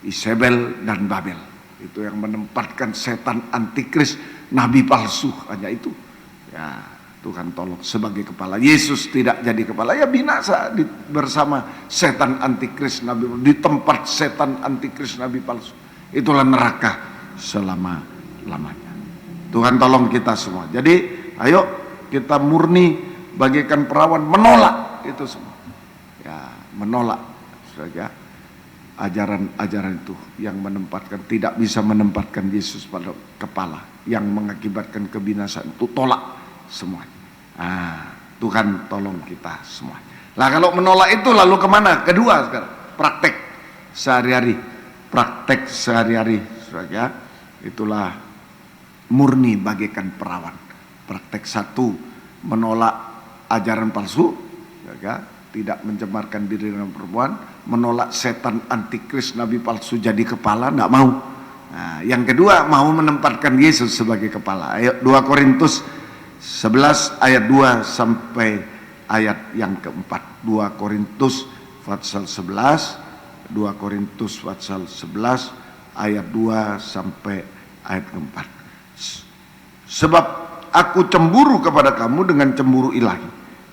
Isabel dan Babel itu yang menempatkan setan antikris, nabi palsu, hanya itu. Ya, Tuhan tolong sebagai kepala. Yesus tidak jadi kepala, ya binasa bersama setan antikris, nabi di tempat setan antikris, nabi palsu. Itulah neraka selama-lamanya. Tuhan tolong kita semua. Jadi ayo kita murni bagaikan perawan, menolak itu semua. Ya, menolak saja ajaran-ajaran itu yang menempatkan, tidak bisa menempatkan Yesus pada kepala, yang mengakibatkan kebinasaan. Itu tolak semuanya. Tuhan tolong kita semua. Nah, kalau menolak itu lalu kemana? Kedua sekarang, praktek sehari-hari. Praktek sehari-hari saja, itulah murni bagaikan perawan. Praktek satu, menolak ajaran palsu, ya, tidak mencemarkan diri dengan perempuan, menolak setan antikris, nabi palsu jadi kepala, tidak mau. Nah, yang kedua, mau menempatkan Yesus sebagai kepala. Ayo 2 Korintus 11 ayat 2 sampai ayat yang keempat. 2 Korintus pasal 11, 2 Korintus pasal 11 ayat 2 sampai ayat keempat. Sebab aku cemburu kepada kamu dengan cemburu ilahi,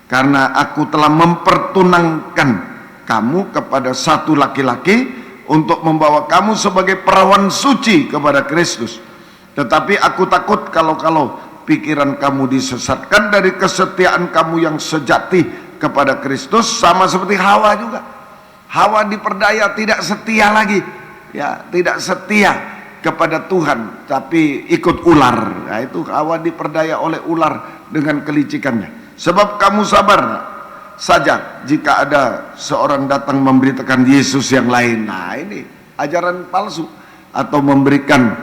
karena aku telah mempertunangkan kamu kepada satu laki-laki untuk membawa kamu sebagai perawan suci kepada Kristus. Tetapi aku takut kalau pikiran kamu disesatkan dari kesetiaan kamu yang sejati kepada Kristus, sama seperti Hawa juga. Hawa diperdaya tidak setia lagi, ya, tidak setia kepada Tuhan, tapi ikut ular. Nah, itu Hawa diperdaya oleh ular dengan kelicikannya. Sebab kamu sabar saja jika ada seorang datang memberitakan Yesus yang lain. Nah, ini ajaran palsu, atau memberikan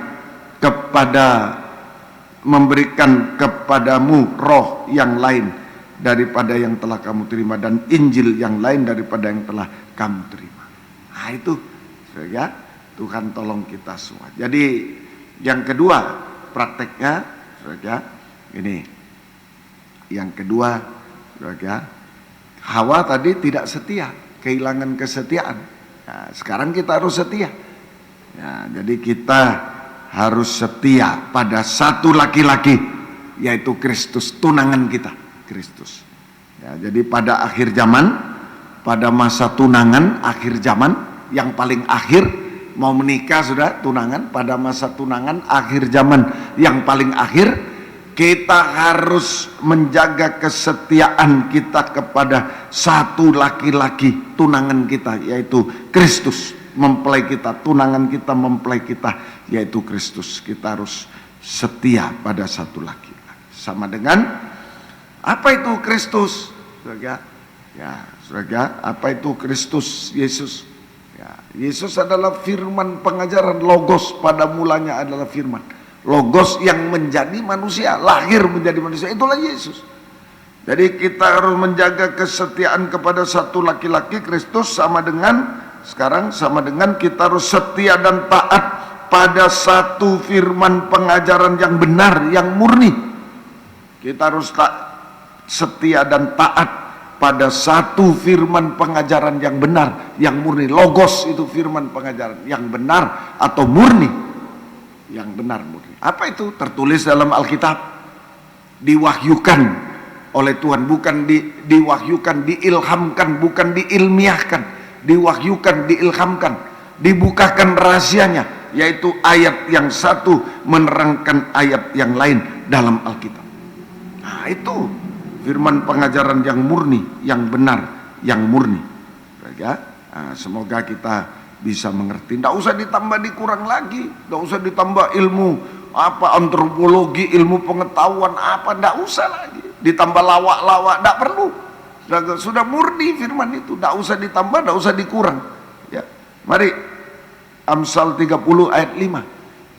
kepadamu roh yang lain daripada yang telah kamu terima, dan Injil yang lain daripada yang telah kamu terima. Nah, itu ya, Tuhan tolong kita semua. Jadi yang kedua prakteknya ya, ini yang kedua ya, Hawa tadi tidak setia, kehilangan kesetiaan. Nah, sekarang kita harus setia. Ya, jadi kita harus setia pada satu laki-laki, yaitu Kristus, tunangan kita, Kristus. Ya, jadi pada akhir zaman, pada masa tunangan akhir zaman, yang paling akhir, mau menikah sudah tunangan, pada masa tunangan akhir zaman yang paling akhir, kita harus menjaga kesetiaan kita kepada satu laki-laki, tunangan kita, yaitu Kristus. Mempelai kita, tunangan kita, mempelai kita, yaitu Kristus. Kita harus setia pada satu laki-laki. Sama dengan apa itu Kristus? Saudara, ya, saudara, apa itu Kristus Yesus? Ya, Yesus adalah firman pengajaran, logos, pada mulanya adalah firman. Logos yang menjadi manusia, lahir menjadi manusia, itulah Yesus. Jadi kita harus menjaga kesetiaan kepada satu laki-laki, Kristus, sama dengan kita harus setia dan taat pada satu firman pengajaran yang benar, yang murni. Kita harus setia dan taat pada satu firman pengajaran yang benar, yang murni. Logos itu firman pengajaran yang benar atau murni, yang benar murni. Apa itu? Tertulis dalam Alkitab, diwahyukan oleh Tuhan, bukan diwahyukan, diilhamkan, bukan diilmiahkan. Diwahyukan, diilhamkan, dibukakan rahasianya, yaitu ayat yang satu menerangkan ayat yang lain dalam Alkitab. Nah, itu firman pengajaran yang murni, yang benar, yang murni. Ya, nah, semoga kita bisa mengerti. Tidak usah ditambah dikurang lagi, tidak usah ditambah ilmu apa antropologi, ilmu pengetahuan apa, tidak usah lagi. Ditambah lawak-lawak, tidak perlu. Sudah murni firman itu, tidak usah ditambah, tidak usah dikurang. Ya, mari Amsal 30 ayat 5.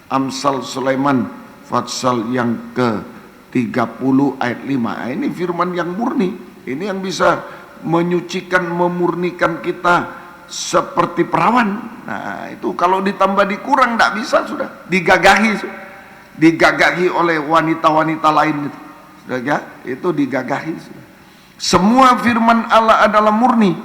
Amsal Sulaiman Fatsal yang ke-30 ayat 5. Nah, ini firman yang murni. Ini yang bisa menyucikan, memurnikan kita seperti perawan. Nah, itu kalau ditambah dikurang tidak bisa, sudah digagahi oleh wanita-wanita lain itu. Sudah ya? Itu digagahi sudah. Semua firman Allah adalah murni.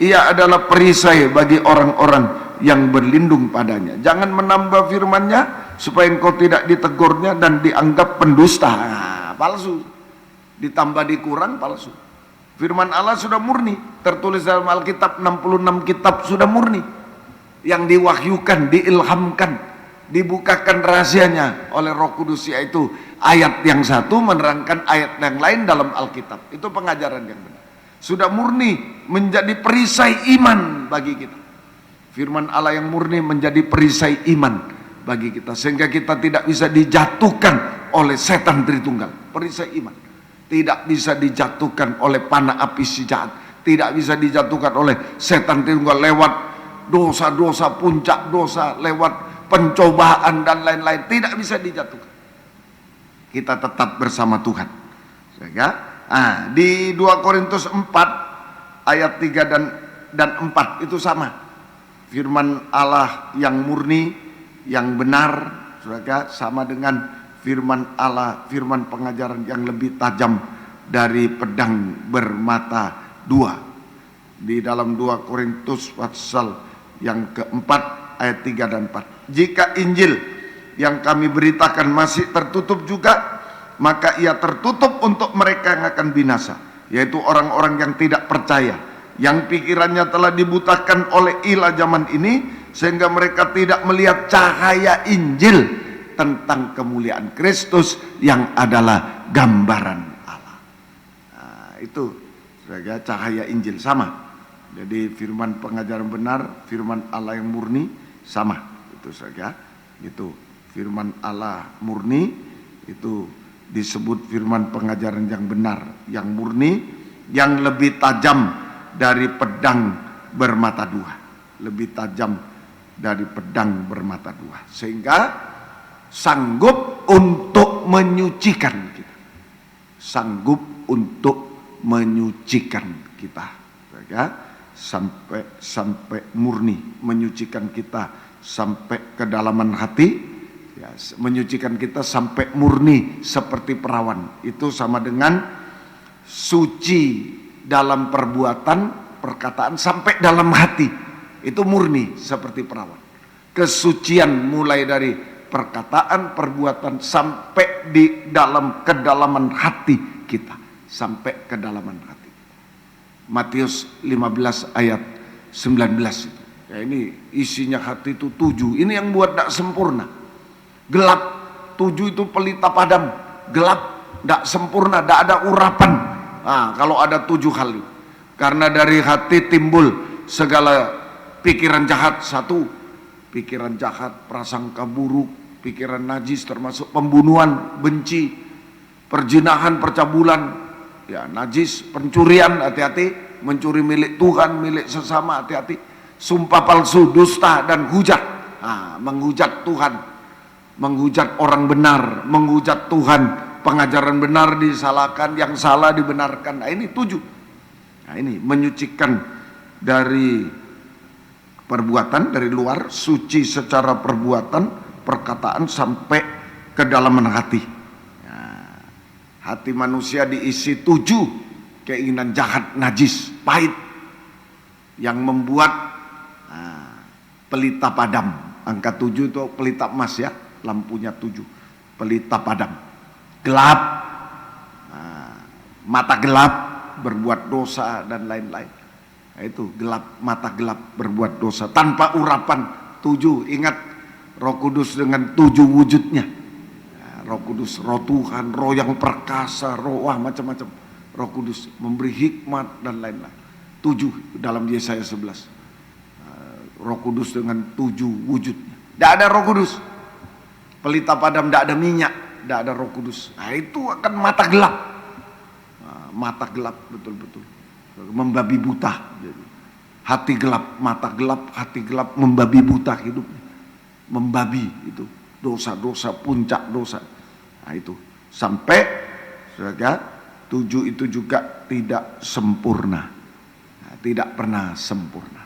Ia adalah perisai bagi orang-orang yang berlindung padanya. Jangan menambah firman-Nya supaya engkau tidak ditegurnya dan dianggap pendusta. Nah, palsu. Ditambah dikurang palsu. Firman Allah sudah murni, tertulis dalam Alkitab 66 kitab sudah murni. Yang diwahyukan, diilhamkan, dibukakan rahasianya oleh Roh Kudus, yaitu ayat yang satu menerangkan ayat yang lain dalam Alkitab. Itu pengajaran yang benar. Sudah murni menjadi perisai iman bagi kita. Firman Allah yang murni menjadi perisai iman bagi kita, sehingga kita tidak bisa dijatuhkan oleh setan Tritunggal. Perisai iman tidak bisa dijatuhkan oleh panah api si jahat, tidak bisa dijatuhkan oleh setan Tritunggal lewat dosa-dosa, puncak dosa, lewat pencobaan dan lain-lain. Tidak bisa dijatuhkan. Kita tetap bersama Tuhan. Di 2 Korintus 4 ayat 3 dan 4 itu sama. Firman Allah yang murni, yang benar, saudara, sama dengan firman Allah, firman pengajaran yang lebih tajam dari pedang bermata dua. Di dalam 2 Korintus pasal yang keempat ayat 3 dan 4. Jika Injil yang kami beritakan masih tertutup juga, maka ia tertutup untuk mereka yang akan binasa, yaitu orang-orang yang tidak percaya, yang pikirannya telah dibutakan oleh ilah zaman ini, sehingga mereka tidak melihat cahaya Injil tentang kemuliaan Kristus yang adalah gambaran Allah. Nah, itu sebagai cahaya Injil sama. Jadi firman pengajaran benar, firman Allah yang murni sama. Itu saja. Itu firman Allah murni, itu disebut firman pengajaran yang benar, yang murni, yang lebih tajam dari pedang bermata dua, lebih tajam dari pedang bermata dua, sehingga sanggup untuk menyucikan kita, sanggup untuk menyucikan kita, ya, sampai murni, menyucikan kita sampai kedalaman hati, ya, menyucikan kita sampai murni seperti perawan. Itu sama dengan suci dalam perbuatan, perkataan, sampai dalam hati. Itu murni seperti perawan. Kesucian mulai dari perkataan, perbuatan, sampai di dalam kedalaman hati kita, sampai kedalaman hati. Matius 15 ayat 19 itu. Ya, ini isinya hati itu 7. Ini yang buat tidak sempurna. Gelap. 7 itu pelita padam. Gelap, tidak sempurna, tidak ada urapan. Nah, kalau ada 7 hal itu. Karena dari hati timbul segala pikiran jahat. 1, pikiran jahat, prasangka buruk, pikiran najis, termasuk pembunuhan, benci, perzinahan, percabulan, ya, najis, pencurian, hati-hati, mencuri milik Tuhan, milik sesama, hati-hati, sumpah palsu, dusta, dan hujat. Nah, menghujat Tuhan, menghujat orang benar, menghujat Tuhan, pengajaran benar disalahkan, yang salah dibenarkan. Nah, ini 7. Nah, ini menyucikan dari perbuatan, dari luar, suci secara perbuatan, perkataan, sampai kedalaman hati. Nah, hati manusia diisi 7 keinginan jahat, najis, pahit, yang membuat pelita padam. Angka 7 itu pelita emas, ya, lampunya 7, pelita padam, gelap, mata gelap, berbuat dosa dan lain-lain. Nah, itu gelap, mata gelap, berbuat dosa tanpa urapan. 7, ingat Roh Kudus dengan 7 wujudnya. Roh Kudus, Roh Tuhan, Roh yang perkasa, Roh, macam-macam. Roh Kudus memberi hikmat dan lain-lain. 7 dalam Yesaya 11. Roh Kudus dengan 7 wujudnya. Tidak ada Roh Kudus, pelita padam, tidak ada minyak, tidak ada Roh Kudus. Nah, itu akan mata gelap. Mata gelap betul-betul. membabi buta. Hati gelap, mata gelap, hati gelap, membabi buta hidupnya. Membabi itu dosa-dosa, puncak dosa. Nah itu sampai saudara 7 itu juga tidak sempurna. Nah, tidak pernah sempurna.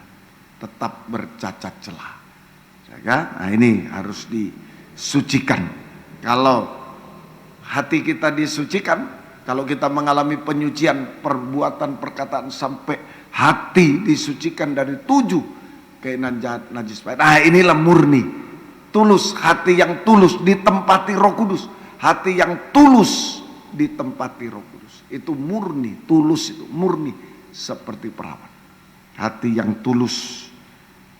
Tetap bercacat celah. Nah ini harus disucikan. Kalau hati kita disucikan, kalau kita mengalami penyucian perbuatan perkataan sampai hati disucikan dari 7 keinginan jahat najis pahit. Nah inilah murni, tulus, hati yang tulus ditempati Roh Kudus. Hati yang tulus ditempati Roh Kudus. Itu murni, tulus itu murni seperti perawan. Hati yang tulus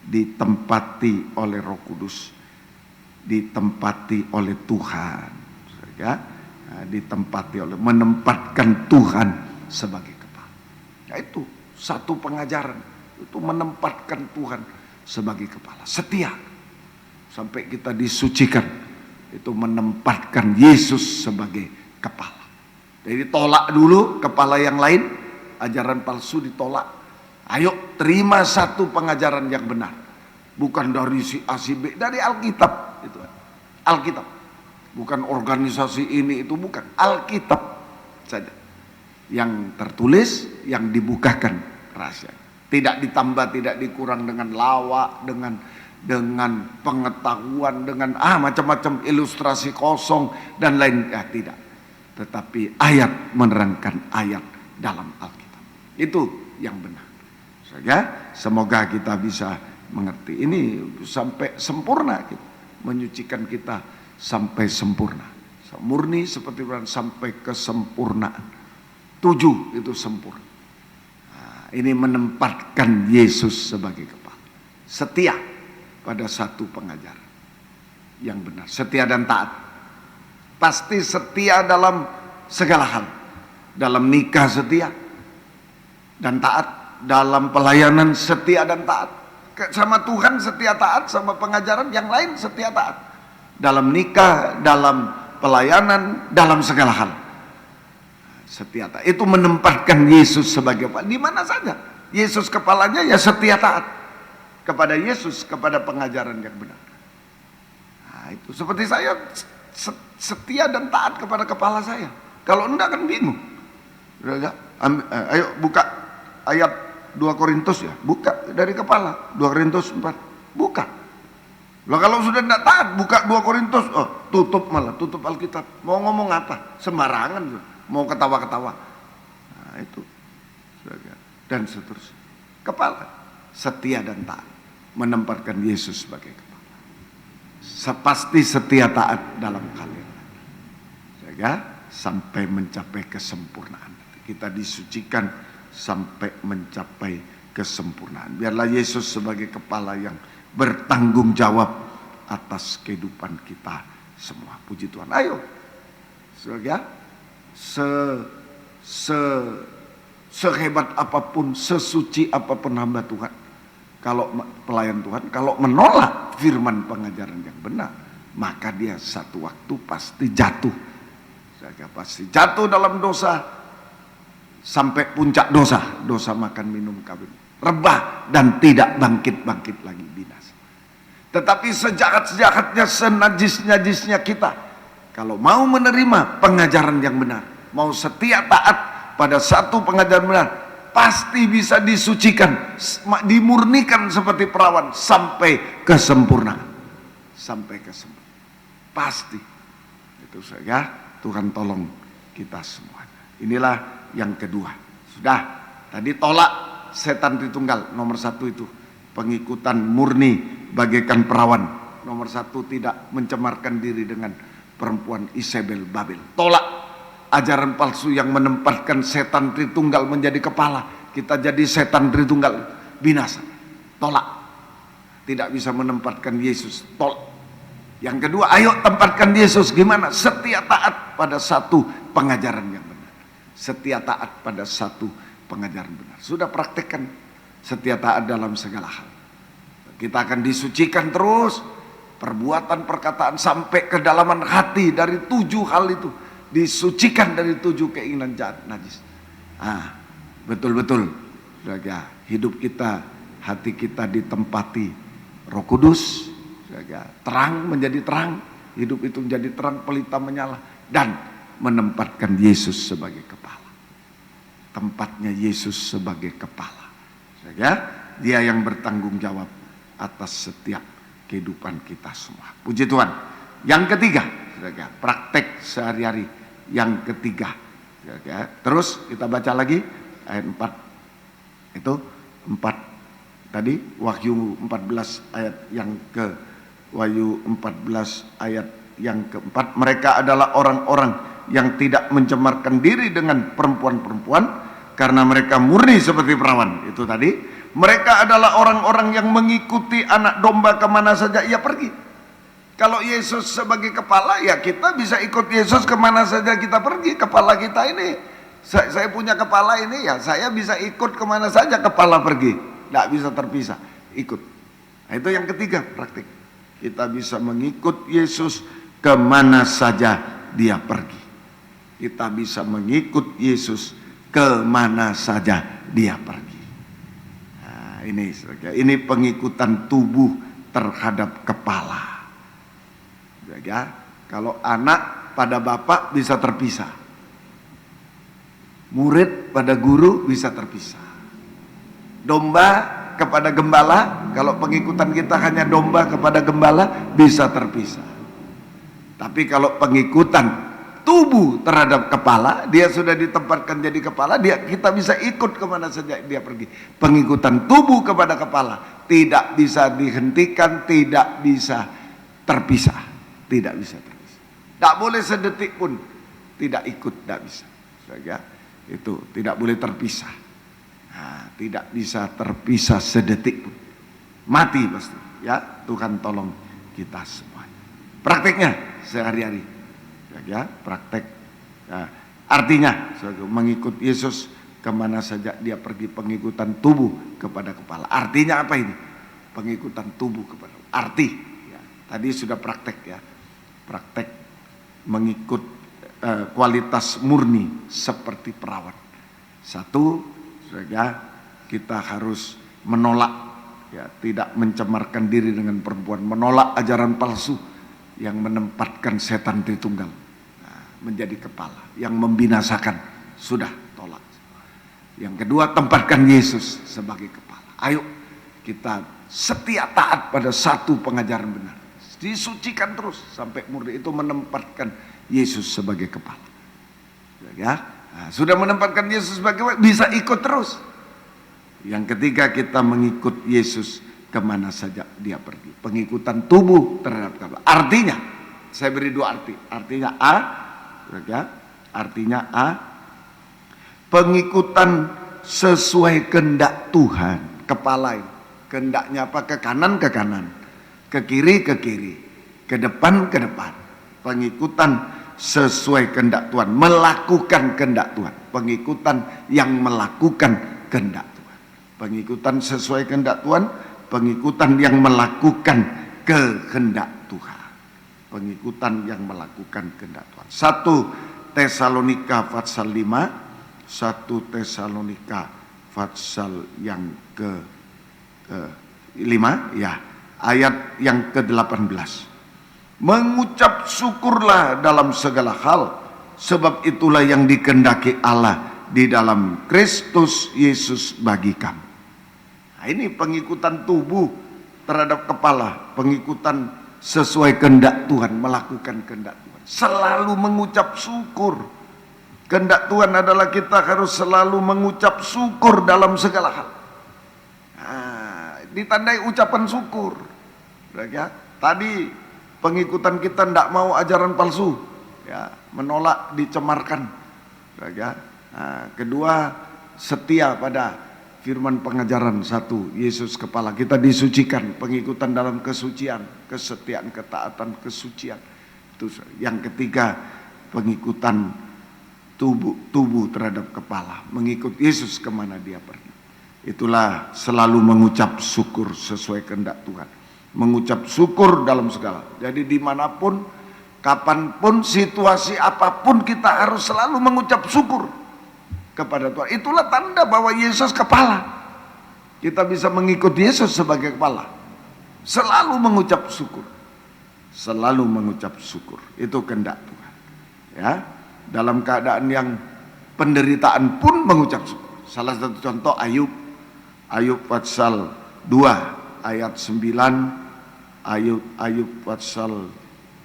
ditempati oleh Roh Kudus, ditempati oleh Tuhan, ya, ditempati oleh, menempatkan Tuhan sebagai kepala. Ya itu satu pengajaran, itu menempatkan Tuhan sebagai kepala. Setia sampai kita disucikan, itu menempatkan Yesus sebagai kepala. Jadi tolak dulu kepala yang lain, ajaran palsu ditolak. Ayo terima satu pengajaran yang benar, bukan dari si A si B, dari Alkitab itu. Alkitab, bukan organisasi ini itu, bukan, Alkitab saja yang tertulis, yang dibukakan rahasia, tidak ditambah, tidak dikurang dengan lawak, dengan pengetahuan, dengan macam-macam ilustrasi kosong dan lain, tidak, tetapi ayat menerangkan ayat dalam Alkitab, itu yang benar saja. Semoga kita bisa mengerti ini sampai sempurna, kita menyucikan kita sampai sempurna, murni seperti sampai kesempurnaan. 7 itu sempurna. Nah, ini menempatkan Yesus sebagai kepala, setia pada satu pengajaran yang benar, setia dan taat. Pasti setia dalam segala hal, dalam nikah setia dan taat, dalam pelayanan setia dan taat, sama Tuhan setia taat, sama pengajaran yang lain setia taat, dalam nikah, dalam pelayanan, dalam segala hal setia taat. Itu menempatkan Yesus sebagai kepala di mana saja. Yesus kepalanya, ya setia taat kepada Yesus, kepada pengajaran yang benar. Nah, itu seperti saya setia dan taat kepada kepala saya. Kalau enggak kan bingung. Ayo buka ayat 2 Korintus ya, buka dari kepala 2 Korintus 4, buka. Loh kalau sudah tidak taat, buka 2 Korintus, tutup, malah tutup Alkitab. Mau ngomong apa? Sembarangan, mau ketawa-ketawa. Nah itu, dan seterusnya. Kepala setia dan taat, menempatkan Yesus sebagai kepala. Pasti setia taat dalam kalian, sampai mencapai kesempurnaan. Kita disucikan sampai mencapai kesempurnaan. Biarlah Yesus sebagai kepala yang bertanggung jawab atas kehidupan kita semua. Puji Tuhan. Ayo, sehebat apapun, sesuci apapun hamba Tuhan, kalau pelayan Tuhan, kalau menolak firman pengajaran yang benar, maka dia satu waktu pasti jatuh. Pasti jatuh dalam dosa, sampai puncak dosa makan minum kawin, rebah dan tidak bangkit lagi, binasa. Tetapi sejahat-jahatnya, senajis-najisnya kita, kalau mau menerima pengajaran yang benar, mau setia taat pada satu pengajaran benar, pasti bisa disucikan, dimurnikan seperti perawan sampai kesempurnaan, pasti. Itu saja. Tuhan tolong kita semua. Inilah yang kedua. Sudah, tadi tolak setan Tritunggal, nomor 1 itu pengikutan murni bagaikan perawan. Nomor 1, tidak mencemarkan diri dengan perempuan Isabel Babel. Tolak ajaran palsu yang menempatkan setan Tritunggal menjadi kepala, kita jadi setan Tritunggal, binasa. Tolak, tidak bisa menempatkan Yesus. Tolak. Yang kedua, ayo tempatkan Yesus. Gimana? Setia taat pada satu pengajaran yang benar, setia taat pada satu pengajaran benar. Sudah praktekkan setia taat dalam segala hal. Kita akan disucikan terus, perbuatan, perkataan, sampai kedalaman hati. Dari 7 hal itu disucikan, dari 7 keinginan jahat najis. betul-betul saudara, hidup kita, hati kita ditempati Roh Kudus, saudara, terang menjadi terang, hidup itu menjadi terang, pelita menyala, dan menempatkan Yesus sebagai kepala. Tempatnya Yesus sebagai kepala, saudara, Dia yang bertanggung jawab atas setiap kehidupan kita semua. Puji Tuhan. Yang ketiga, saudara, praktek sehari-hari. Yang ketiga, saudara, terus kita baca lagi ayat 4 itu 4 tadi, Wahyu 14 ayat yang ke Wahyu 14 ayat yang keempat, mereka adalah orang-orang yang tidak mencemarkan diri dengan perempuan-perempuan karena mereka murni seperti perawan. Itu tadi, mereka adalah orang-orang yang mengikuti anak domba kemana saja ia pergi. Kalau Yesus sebagai kepala, ya kita bisa ikut Yesus kemana saja kita pergi. Kepala kita ini, saya punya kepala ini, ya saya bisa ikut kemana saja kepala pergi, tidak bisa terpisah, ikut. Nah, itu yang ketiga, praktik. Kita bisa mengikut Yesus kemana saja dia pergi. Kita bisa mengikut Yesus kemana saja dia pergi. Nah, ini pengikutan tubuh terhadap kepala. Ya, kalau anak pada bapak bisa terpisah, murid pada guru bisa terpisah, domba kepada gembala, kalau pengikutan kita hanya domba kepada gembala bisa terpisah. Tapi kalau pengikutan tubuh terhadap kepala, dia sudah ditempatkan jadi kepala, kita bisa ikut kemana saja dia pergi. Pengikutan tubuh kepada kepala tidak bisa dihentikan, tidak bisa terpisah. Tidak bisa terpisah. Tidak boleh sedetik pun tidak ikut, tidak bisa. Ya, itu tidak boleh terpisah. Nah, tidak bisa terpisah sedetik pun. Mati pasti. Ya, Tuhan tolong kita semua. Prakteknya sehari-hari. Ya, praktek. Ya, artinya mengikut Yesus kemana saja dia pergi, pengikutan tubuh kepada kepala. Artinya apa ini? Pengikutan tubuh kepada arti. Ya, tadi sudah praktek ya. Praktek mengikut kualitas murni seperti perawan. Satu, saudara, kita harus menolak, ya, tidak mencemarkan diri dengan perempuan, menolak ajaran palsu yang menempatkan setan Tritunggal menjadi kepala, yang membinasakan, sudah tolak. Yang kedua, tempatkan Yesus sebagai kepala. Ayo kita setia taat pada satu pengajaran benar. Disucikan terus sampai murni, itu menempatkan Yesus sebagai kepala. Ya, nah, sudah menempatkan Yesus sebagai, bisa ikut terus. Yang ketiga, kita mengikut Yesus kemana saja dia pergi. Pengikutan tubuh terhadap kepala. Artinya, saya beri dua arti. Artinya A, ya, artinya A, pengikutan sesuai kehendak Tuhan. Kepala ini, kehendaknya apa? Ke kanan, ke kanan. Ke kiri, ke kiri, ke depan, ke depan. Pengikutan sesuai kehendak Tuhan, melakukan kehendak Tuhan. Pengikutan yang melakukan kehendak Tuhan. Pengikutan sesuai kehendak Tuhan, pengikutan yang melakukan kehendak Tuhan. Pengikutan yang melakukan kehendak Tuhan. 1 Tesalonika pasal 5, 1 Tesalonika pasal yang ke 5, ya. Ayat yang ke-18. Mengucap syukurlah dalam segala hal, sebab itulah yang dikehendaki Allah di dalam Kristus Yesus bagi kamu. Nah, ini pengikutan tubuh terhadap kepala, pengikutan sesuai kehendak Tuhan, melakukan kehendak Tuhan. Selalu mengucap syukur. Kehendak Tuhan adalah kita harus selalu mengucap syukur dalam segala hal. Ditandai ucapan syukur. Ya, tadi pengikutan kita tidak mau ajaran palsu, ya, menolak dicemarkan. Ya, nah, kedua, setia pada firman pengajaran. Satu, Yesus kepala, kita disucikan, pengikutan dalam kesucian, kesetiaan, ketaatan, kesucian. Itu yang ketiga, pengikutan tubuh terhadap kepala, mengikut Yesus kemana dia pergi. Itulah selalu mengucap syukur sesuai kehendak Tuhan. Mengucap syukur dalam segala. Jadi dimanapun, kapanpun, situasi apapun, kita harus selalu mengucap syukur. kepada Tuhan. Itulah tanda bahwa Yesus kepala. Kita bisa mengikut Yesus sebagai kepala. Selalu mengucap syukur. Selalu mengucap syukur. Itu kehendak Tuhan. Ya, dalam keadaan yang penderitaan pun mengucap syukur. Salah satu contoh Ayub. Ayub pasal 2 ayat 9. Ayub pasal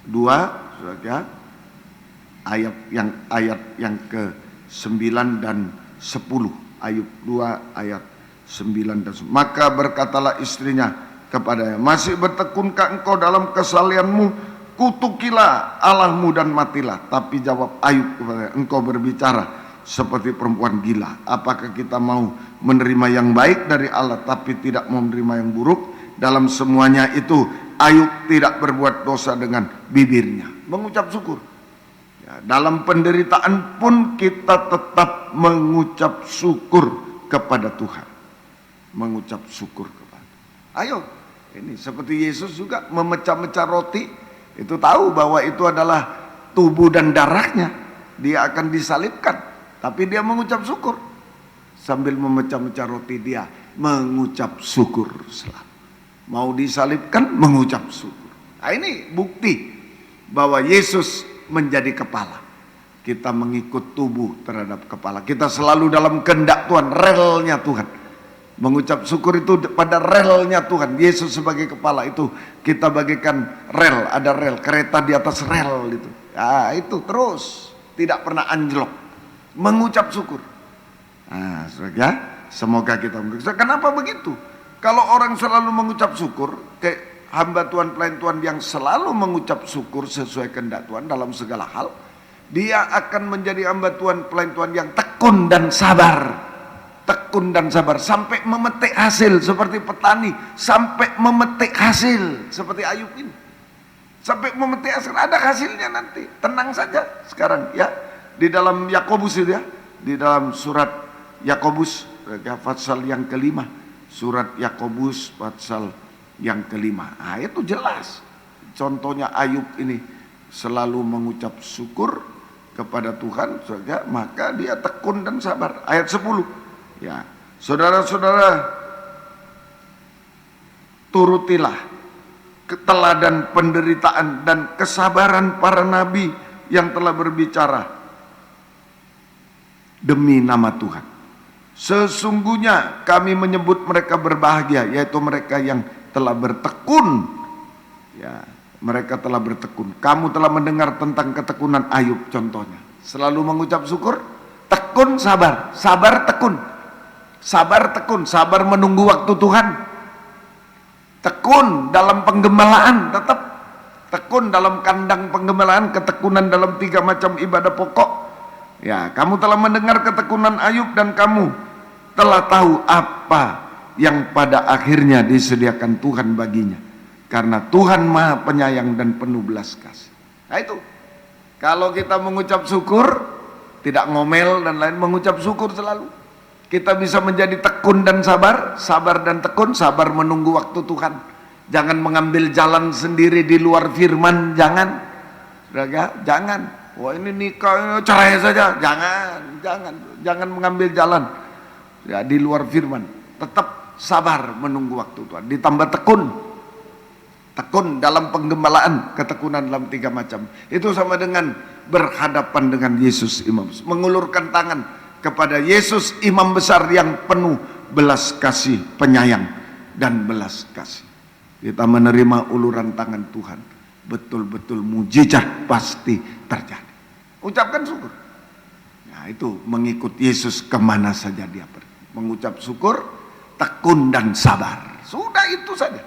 2 ya, ayat yang ke-9 dan 10. Ayub 2 ayat 9 dan 10. Maka berkatalah istrinya kepadanya, masih bertekunkah engkau dalam kesalehanmu? Kutukilah Allahmu dan matilah. Tapi jawab Ayub kepadanya, engkau berbicara seperti perempuan gila. Apakah kita mau menerima yang baik dari Allah tapi tidak mau menerima yang buruk? Dalam semuanya itu Ayub tidak berbuat dosa dengan bibirnya, mengucap syukur. Ya, dalam penderitaan pun kita tetap mengucap syukur kepada Tuhan. Mengucap syukur kepada. Ayo, ini seperti Yesus juga memecah-mecah roti. Itu tahu bahwa itu adalah tubuh dan darahnya. Dia akan disalibkan. Tapi dia mengucap syukur. Sambil memecah-mecah roti dia mengucap syukur selalu. Mau disalibkan mengucap syukur. Nah, ini bukti bahwa Yesus menjadi kepala. Kita mengikut tubuh terhadap kepala. Kita selalu dalam kehendak Tuhan, relnya Tuhan. Mengucap syukur itu pada relnya Tuhan. Yesus sebagai kepala itu kita bagikan rel, ada rel, kereta di atas rel itu. Ya, itu terus tidak pernah anjlok. Mengucap syukur. Nah, ya, semoga kita mengucap. Kenapa begitu? Kalau orang selalu mengucap syukur, kayak hamba Tuhan, pelayan Tuhan yang selalu mengucap syukur sesuai kehendak Tuhan dalam segala hal, dia akan menjadi hamba Tuhan, pelayan Tuhan yang tekun dan sabar. Tekun dan sabar sampai memetik hasil seperti petani, sampai memetik hasil seperti Ayub ini. Sampai memetik hasil, ada hasilnya nanti. Tenang saja sekarang ya. Di dalam Yakobus itu ya, di dalam surat Yakobus pasal yang kelima. Surat Yakobus pasal yang kelima. Nah, itu jelas. Contohnya Ayub ini selalu mengucap syukur kepada Tuhan, maka dia tekun dan sabar. Ayat 10. Ya, saudara-saudara, turutilah teladan penderitaan dan kesabaran para nabi yang telah berbicara demi nama Tuhan. Sesungguhnya kami menyebut mereka berbahagia, yaitu mereka yang telah bertekun. Ya, mereka telah bertekun. Kamu telah mendengar tentang ketekunan Ayub contohnya. Selalu mengucap syukur, tekun, sabar, sabar, tekun. Sabar, tekun, sabar menunggu waktu Tuhan. Tekun dalam penggembalaan, tetap tekun dalam kandang penggembalaan, ketekunan dalam 3 macam ibadah pokok. Ya, kamu telah mendengar ketekunan Ayub dan kamu telah tahu apa yang pada akhirnya disediakan Tuhan baginya. Karena Tuhan Maha Penyayang dan penuh belas kasih. Nah itu, kalau kita mengucap syukur, tidak ngomel dan lain, mengucap syukur selalu. Kita bisa menjadi tekun dan sabar, sabar dan tekun, sabar menunggu waktu Tuhan. Jangan mengambil jalan sendiri di luar firman, jangan. Jangan. Wah ini nikah cerai saja, jangan mengambil jalan ya di luar firman. Tetap sabar menunggu waktu Tuhan. Ditambah tekun dalam penggembalaan, ketekunan dalam 3 macam. Itu sama dengan berhadapan dengan Yesus imam, mengulurkan tangan kepada Yesus imam besar yang penuh belas kasih, penyayang dan belas kasih. Kita menerima uluran tangan Tuhan, betul-betul mujizat pasti terjadi. Ucapkan syukur. Nah itu mengikut Yesus kemana saja dia pergi. Mengucap syukur, tekun dan sabar. Sudah itu saja.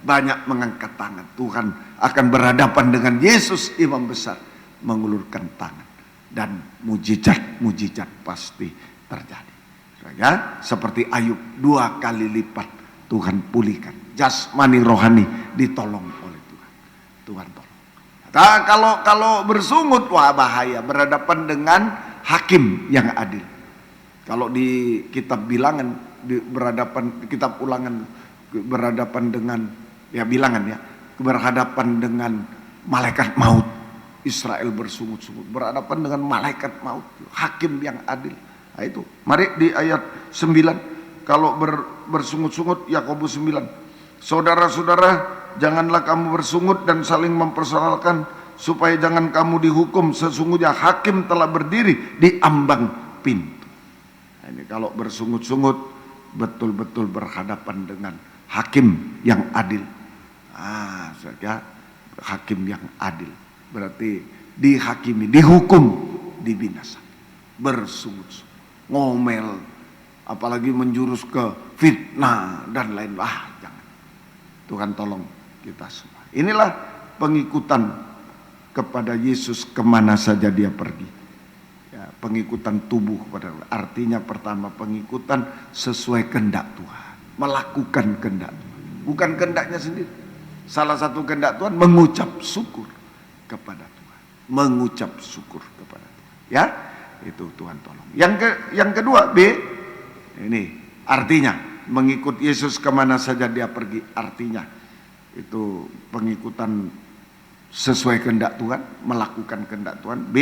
Banyak mengangkat tangan. Tuhan akan berhadapan dengan Yesus imam besar, mengulurkan tangan. Dan mujizat pasti terjadi. Ya, seperti Ayub 2 kali lipat Tuhan pulihkan. Jasmani rohani ditolong oleh Tuhan. Tuhan tolong. Nah, kalau bersungut, wah bahaya, berhadapan dengan hakim yang adil. Kalau di kitab bilangan, kitab ulangan, berhadapan dengan, ya bilangan ya, berhadapan dengan malaikat maut. Israel bersungut-sungut, berhadapan dengan malaikat maut, hakim yang adil. Nah, itu. Mari di ayat 9. Kalau bersungut-sungut, Yakobus 9. Saudara-saudara, janganlah kamu bersungut dan saling mempersoalkan, supaya jangan kamu dihukum. Sesungguhnya hakim telah berdiri di ambang pintu. Nah, ini kalau bersungut-sungut, betul-betul berhadapan dengan hakim yang adil. Saja hakim yang adil. Berarti dihakimi, dihukum, dibinasakan. Bersungut-sungut, ngomel, apalagi menjurus ke fitnah dan lain. Jangan. Tuhan tolong kita semua. Inilah pengikutan kepada Yesus kemana saja dia pergi. Ya, pengikutan tubuh pada, artinya pertama pengikutan sesuai kehendak Tuhan, melakukan kehendak Tuhan, bukan kehendaknya sendiri. Salah satu kehendak Tuhan mengucap syukur kepada Tuhan, mengucap syukur kepada Tuhan. Ya, itu Tuhan tolong. Yang kedua, B, ini artinya mengikut Yesus kemana saja dia pergi, artinya itu pengikutan sesuai kehendak Tuhan, melakukan kehendak Tuhan. B,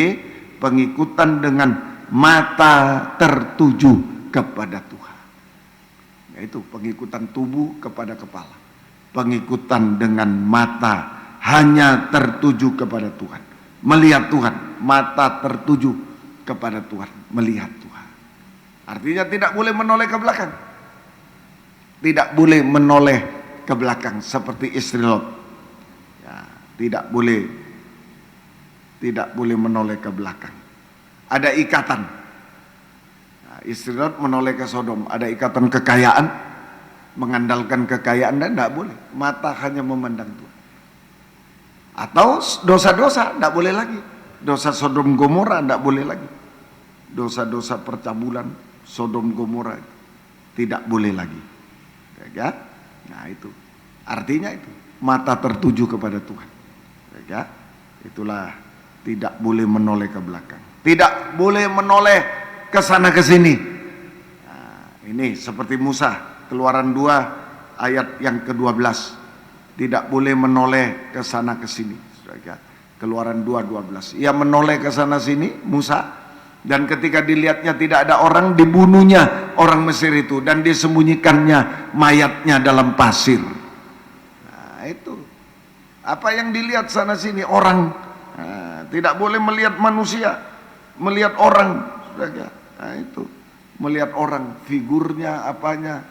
pengikutan dengan mata tertuju kepada Tuhan, yaitu pengikutan tubuh kepada kepala, pengikutan dengan mata hanya tertuju kepada Tuhan, melihat Tuhan, mata tertuju kepada Tuhan, melihat Tuhan. Artinya tidak boleh menoleh ke belakang, tidak boleh menoleh ke belakang seperti istri Lot. Ya, tidak boleh menoleh ke belakang. Ada ikatan. Nah, istri Lot menoleh ke Sodom, ada ikatan kekayaan, mengandalkan kekayaan, dan tidak boleh. Mata hanya memandang Tuhan. Atau dosa-dosa tidak boleh lagi. Dosa Sodom Gomora tidak boleh lagi. Dosa-dosa percabulan Sodom Gomora tidak boleh lagi. Ya? Nah, itu artinya itu mata tertuju kepada Tuhan. Ya? Itulah tidak boleh menoleh ke belakang, tidak boleh menoleh ke sana ke sini. Nah, ini seperti Musa, Keluaran 2 ayat yang ke-12, tidak boleh menoleh ke sana ke sini. Keluaran 2:12, ia menoleh ke sana sini Musa, dan ketika dilihatnya tidak ada orang, dibunuhnya orang Mesir itu dan disembunyikannya mayatnya dalam pasir. Nah, itu apa yang dilihat sana sini orang. Nah, tidak boleh melihat manusia, melihat orang. Nah, itu melihat orang, figurnya apanya,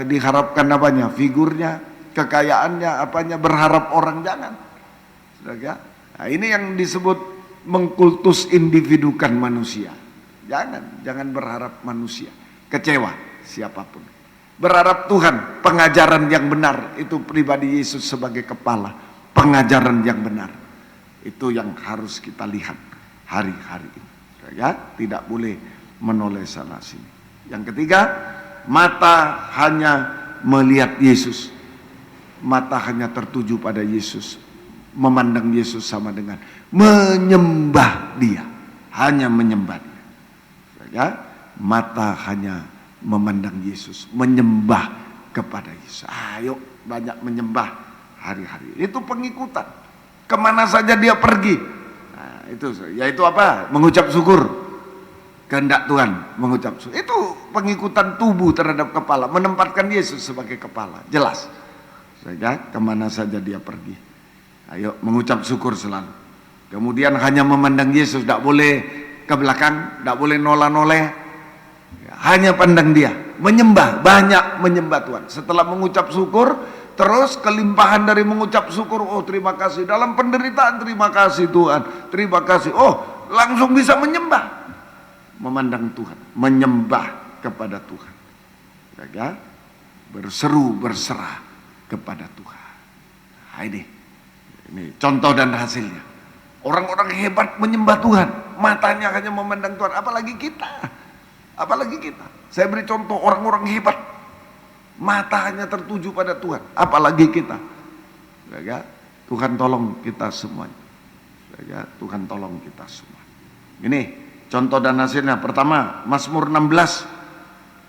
diharapkan apanya, figurnya, kekayaannya apanya, berharap orang, jangan. Nah, ini yang disebut mengkultus individukan manusia. Jangan berharap manusia, kecewa siapapun. Berharap Tuhan, pengajaran yang benar, itu pribadi Yesus sebagai kepala, pengajaran yang benar. Itu yang harus kita lihat hari-hari ini. Ya, tidak boleh menoleh sana sini. Yang ketiga, mata hanya melihat Yesus. Mata hanya tertuju pada Yesus. Memandang Yesus sama dengan menyembah Dia, hanya menyembah Dia. Ya, mata hanya memandang Yesus, menyembah kepada Yesus. Ayo banyak menyembah hari-hari. Itu pengikutan. Kemana saja dia pergi. Nah, itu yaitu apa? Mengucap syukur. Kehendak Tuhan, mengucap syukur. Itu pengikutan tubuh terhadap kepala, menempatkan Yesus sebagai kepala. Jelas. Saja kemana saja dia pergi. Ayo mengucap syukur selalu. Kemudian hanya memandang Yesus, tidak boleh ke belakang, tidak boleh noleh-noleh. Hanya pandang Dia, menyembah, banyak menyembah Tuhan. Setelah mengucap syukur, terus kelimpahan dari mengucap syukur. Oh, terima kasih. Dalam penderitaan, terima kasih Tuhan, terima kasih. Oh, langsung bisa menyembah, memandang Tuhan, menyembah kepada Tuhan. Ya, berseru, berserah kepada Tuhan. Nah, ini contoh dan hasilnya. Orang-orang hebat menyembah Tuhan, matanya hanya memandang Tuhan. Apalagi kita, apalagi kita. Saya beri contoh orang-orang hebat, mata hanya tertuju pada Tuhan. Apalagi kita. Ya, Tuhan tolong kita semuanya. Ya, Tuhan tolong kita semua. Ini contoh dan hasilnya. Pertama, Mazmur 16.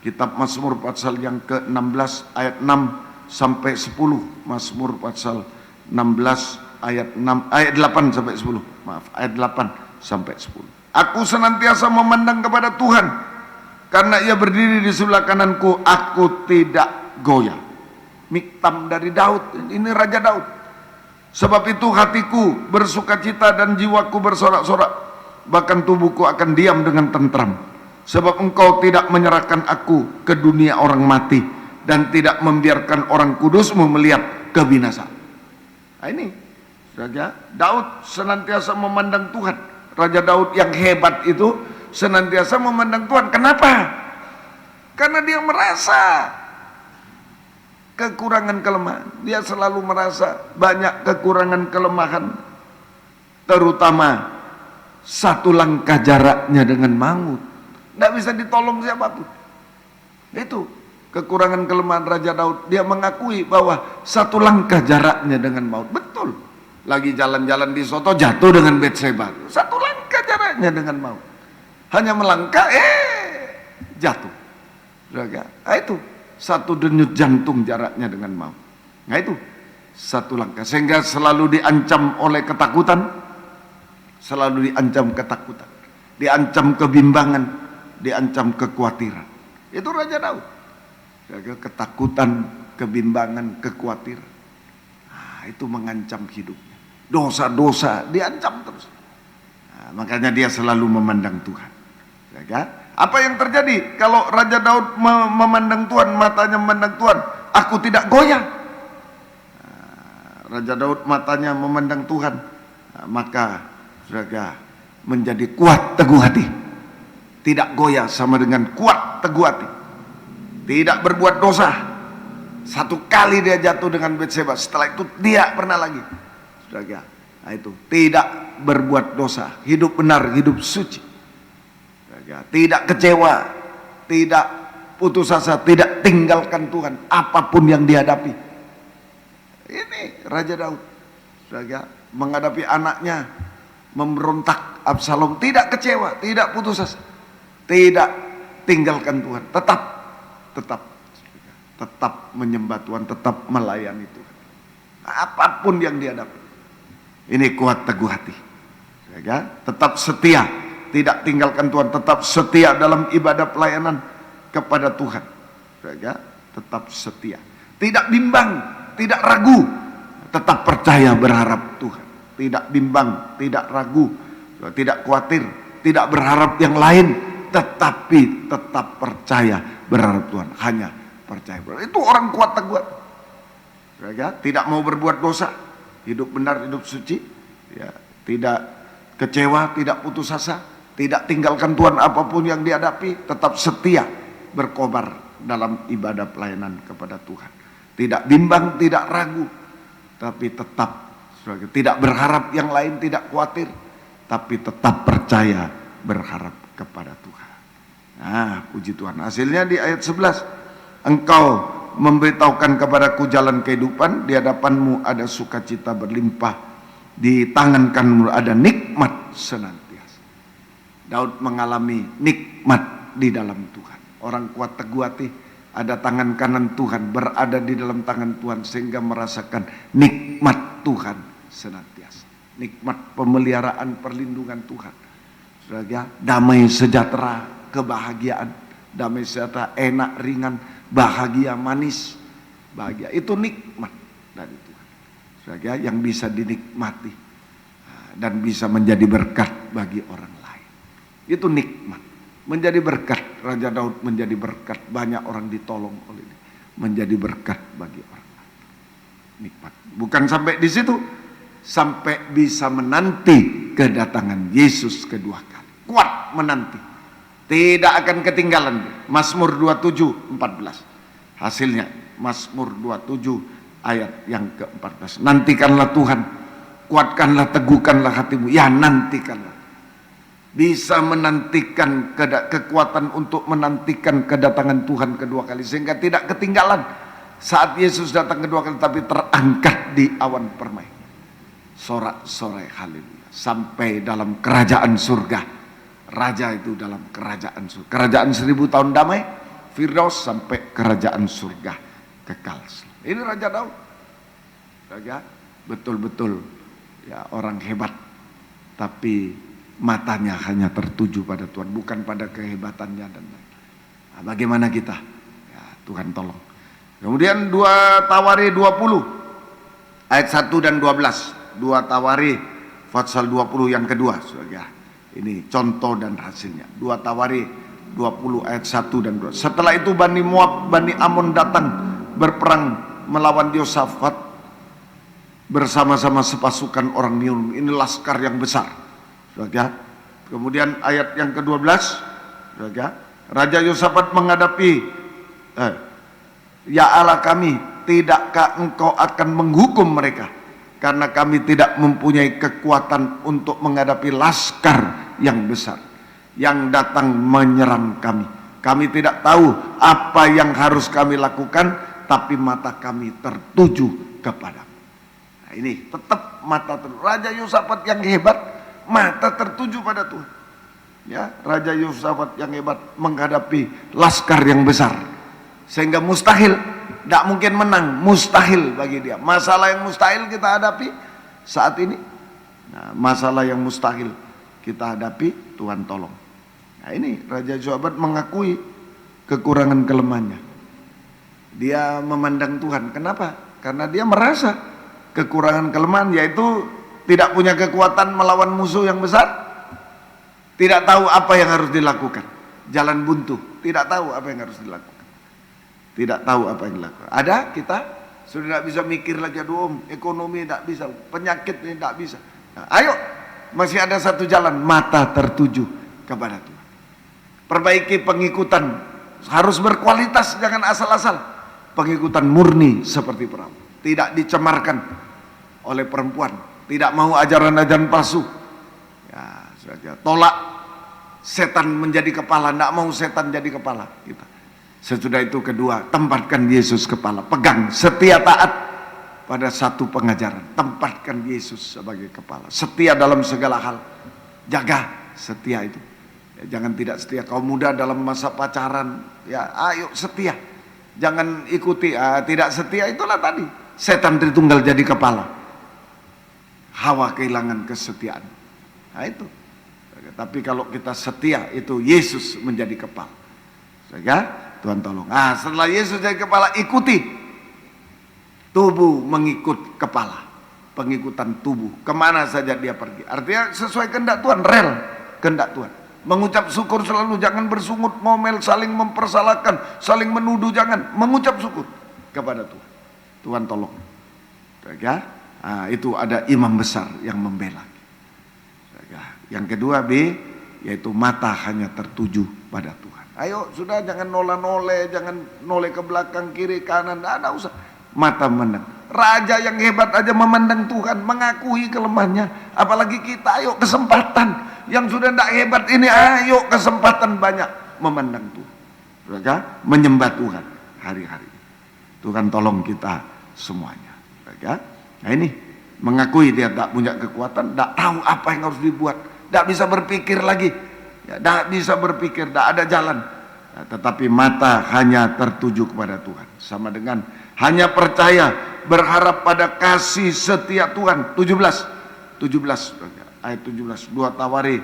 Kitab Mazmur pasal yang ke-16 ayat 6 sampai 10. Mazmur pasal 16 ayat 8 sampai 10. Maaf, ayat 8 sampai 10. Aku senantiasa memandang kepada Tuhan, Karena ia berdiri di sebelah kananku, aku tidak goyah. Miktam dari Daud, ini Raja Daud. Sebab itu hatiku bersukacita dan jiwaku bersorak-sorak, bahkan tubuhku akan diam dengan tentram. Sebab engkau tidak menyerahkan aku ke dunia orang mati, dan tidak membiarkan orang kudusmu melihat kebinasaan. Nah, ini Raja Daud senantiasa memandang Tuhan. Raja Daud yang hebat itu senantiasa memandang Tuhan. Kenapa? Karena dia merasa kekurangan kelemahan. Dia selalu merasa banyak kekurangan kelemahan, terutama satu langkah jaraknya dengan maut. Tidak bisa ditolong siapapun. Itu kekurangan kelemahan Raja Daud. Dia mengakui bahwa satu langkah jaraknya dengan maut. Betul. Lagi jalan-jalan di Soto jatuh dengan Betseba. Satu langkah jaraknya dengan maut. Hanya melangkah, jatuh. Nah, itu satu denyut jantung jaraknya dengan maut. Nah, itu satu langkah. Sehingga selalu diancam oleh ketakutan, selalu diancam ketakutan, diancam kebimbangan, diancam kekhawatiran. Itu Raja Daud. Ketakutan, kebimbangan, kekhawatiran. Nah, itu mengancam hidupnya. Dosa-dosa diancam terus. Nah, makanya dia selalu memandang Tuhan. Apa yang terjadi kalau Raja Daud memandang Tuhan, matanya memandang Tuhan? Aku tidak goyah. Raja Daud matanya memandang Tuhan, maka saudara menjadi kuat teguh hati. Tidak goyah sama dengan kuat teguh hati. Tidak berbuat dosa. Satu kali dia jatuh dengan Betseba, setelah itu dia pernah lagi. Saudara, nah itu tidak berbuat dosa, hidup benar, hidup suci. Tidak kecewa, tidak putus asa, tidak tinggalkan Tuhan apapun yang dihadapi. Ini Raja Daud. Menghadapi anaknya memberontak Absalom, tidak kecewa, tidak putus asa, tidak tinggalkan Tuhan, tetap menyembah Tuhan, tetap melayani Tuhan apapun yang dihadapi. Ini kuat teguh hati. Tetap setia, tidak tinggalkan Tuhan, tetap setia dalam ibadah pelayanan kepada Tuhan. Tetap setia, tidak bimbang, tidak ragu, tetap percaya berharap Tuhan. Tidak bimbang, tidak ragu, tidak khawatir, tidak berharap yang lain, tetapi tetap percaya berharap Tuhan. Hanya percaya berharap. Itu orang kuat teguh. Tidak mau berbuat dosa, hidup benar, hidup suci, tidak kecewa, tidak putus asa, tidak tinggalkan Tuhan apapun yang dihadapi, tetap setia berkobar dalam ibadah pelayanan kepada Tuhan. Tidak bimbang, tidak ragu, tapi tetap tidak berharap yang lain, tidak khawatir, tapi tetap percaya berharap kepada Tuhan. Nah, puji Tuhan. Hasilnya di ayat 11, engkau memberitahukan kepadaku jalan kehidupan, di hadapanmu ada sukacita berlimpah, di tangan kananmu ada nikmat senantiasa. Daud mengalami nikmat di dalam Tuhan. Orang kuat teguh hati, ada tangan kanan Tuhan, berada di dalam tangan Tuhan, sehingga merasakan nikmat Tuhan senantiasa. Nikmat pemeliharaan, perlindungan Tuhan. Saudara, damai sejahtera, kebahagiaan, damai sejahtera, enak, ringan, bahagia, manis, bahagia. Itu nikmat dari Tuhan. Saudara, yang bisa dinikmati dan bisa menjadi berkat bagi orang lain. Itu nikmat, menjadi berkat. Raja Daud menjadi berkat, banyak orang ditolong oleh dia, menjadi berkat bagi orang lain. Nikmat. Bukan sampai di situ, sampai bisa menanti kedatangan Yesus kedua kali. Kuat menanti, tidak akan ketinggalan. Mazmur 27:14. Hasilnya Mazmur 27 ayat yang ke-14. Nantikanlah Tuhan, kuatkanlah, teguhkanlah hatimu. Ya, nantikanlah. Bisa menantikan kekuatan untuk menantikan kedatangan Tuhan kedua kali, sehingga tidak ketinggalan saat Yesus datang kedua kali, tapi terangkat di awan permai, sorak-sorai haleluya, sampai dalam kerajaan surga. Raja itu dalam kerajaan surga, kerajaan 1000 tahun damai, Firdaus, sampai kerajaan surga kekal. Ini Raja Daud. Raja betul-betul ya orang hebat, tapi matanya hanya tertuju pada Tuhan, bukan pada kehebatannya dan lain. Nah, bagaimana kita? Ya, Tuhan tolong. Kemudian 2 Tawari 20 ayat 1 dan 12. 2 Tawari pasal 20 yang kedua, Saudara. Ini contoh dan hasilnya. 2 Tawari 20 ayat 1 dan 2. Setelah itu Bani Moab, Bani Amon datang berperang melawan Yosafat bersama-sama sepasukan orang Meun. Ini laskar yang besar, Saudara. Kemudian ayat yang ke-12, Saudara, Raja Yosafat menghadapi ya Allah kami, tidakkah engkau akan menghukum mereka? Karena kami tidak mempunyai kekuatan untuk menghadapi laskar yang besar yang datang menyerang kami. Kami tidak tahu apa yang harus kami lakukan, tapi mata kami tertuju kepadamu. Nah, ini tetap mata tertuju. Raja Yosafat yang hebat, mata tertuju pada Tuhan. Ya, Raja Yosafat yang hebat menghadapi laskar yang besar, sehingga mustahil, tidak mungkin menang, mustahil bagi dia. Masalah yang mustahil kita hadapi saat ini. Nah, masalah yang mustahil kita hadapi, Tuhan tolong. Nah, ini Raja Yosafat mengakui kekurangan kelemahannya. Dia memandang Tuhan. Kenapa? Karena dia merasa kekurangan kelemahan, yaitu tidak punya kekuatan melawan musuh yang besar, tidak tahu apa yang harus dilakukan, jalan buntu, tidak tahu apa yang harus dilakukan. Tidak tahu apa yang dilakukan. Ada kita sudah tidak bisa mikir lagi, aduh ekonomi tidak bisa, penyakit ini tidak bisa. Nah, ayo, masih ada satu jalan, mata tertuju kepada Tuhan. Perbaiki pengikutan, harus berkualitas, jangan asal-asal. Pengikutan murni seperti perahu, tidak dicemarkan oleh perempuan, tidak mau ajaran-ajaran palsu. Ya, saja tolak setan menjadi kepala, tidak mau setan jadi kepala kita. Sesudah itu kedua, tempatkan Yesus kepala, pegang, setia taat pada satu pengajaran, tempatkan Yesus sebagai kepala, setia dalam segala hal, jaga setia itu. Ya, jangan tidak setia. Kaum muda dalam masa pacaran, ya ayo setia, jangan ikuti tidak setia, itulah tadi setan Tritunggal jadi kepala, Hawa kehilangan kesetiaan. Nah itu. Tapi kalau kita setia, itu Yesus menjadi kepala. Sehingga Tuhan tolong. Ah, setelah Yesus jadi kepala, ikuti. Tubuh mengikut kepala. Pengikutan tubuh. Kemana saja dia pergi. Artinya sesuai kehendak Tuhan. Rel kehendak Tuhan. Mengucap syukur selalu. Jangan bersungut, ngomel, saling mempersalahkan, saling menuduh. Jangan. Mengucap syukur kepada Tuhan. Tuhan tolong. Ya? Ah, itu ada imam besar yang membela. Yang kedua B, yaitu mata hanya tertuju pada Tuhan. Ayo sudah, jangan noleh, jangan noleh ke belakang, kiri, kanan, tidak usah. Mata memandang. Raja yang hebat aja memandang Tuhan, mengakui kelemahannya. Apalagi kita, ayo kesempatan. Yang sudah tidak hebat ini, ayo kesempatan banyak memandang Tuhan. Raja menyembah Tuhan hari-hari. Tuhan tolong kita semuanya. Raja, nah ini mengakui dia tak punya kekuatan, tak tahu apa yang harus dibuat, tak bisa berpikir lagi. Ya, tidak bisa berpikir, tidak ada jalan. Nah, tetapi mata hanya tertuju kepada Tuhan. Sama dengan hanya percaya, berharap pada kasih setia Tuhan. 17 ayat 17. 2 Tawari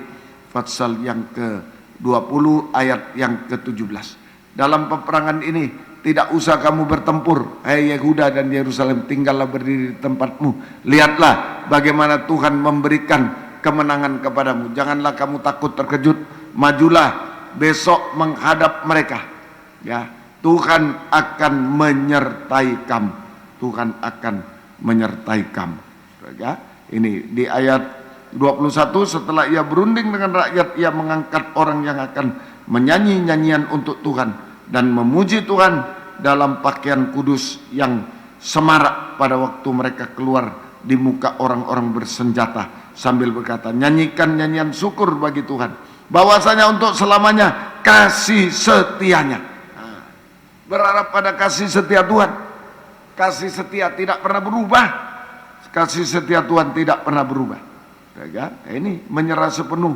pasal yang ke-20 ayat yang ke-17. Dalam peperangan ini tidak usah kamu bertempur, hai Yehuda dan Yerusalem, tinggallah berdiri di tempatmu. Lihatlah bagaimana Tuhan memberikan kemenangan kepadamu. Janganlah kamu takut terkejut, majulah besok menghadap mereka. Ya, Tuhan akan menyertai kamu. Tuhan akan menyertai kamu. Ya, ini di ayat 21, setelah ia berunding dengan rakyat, ia mengangkat orang yang akan menyanyi nyanyian untuk Tuhan dan memuji Tuhan dalam pakaian kudus yang semarak pada waktu mereka keluar di muka orang-orang bersenjata, sambil berkata, nyanyikan nyanyian syukur bagi Tuhan, bahwasanya untuk selamanya kasih setianya. Nah, berharap pada kasih setia Tuhan. Kasih setia tidak pernah berubah. Kasih setia Tuhan tidak pernah berubah. Ya, ini menyerah sepenuh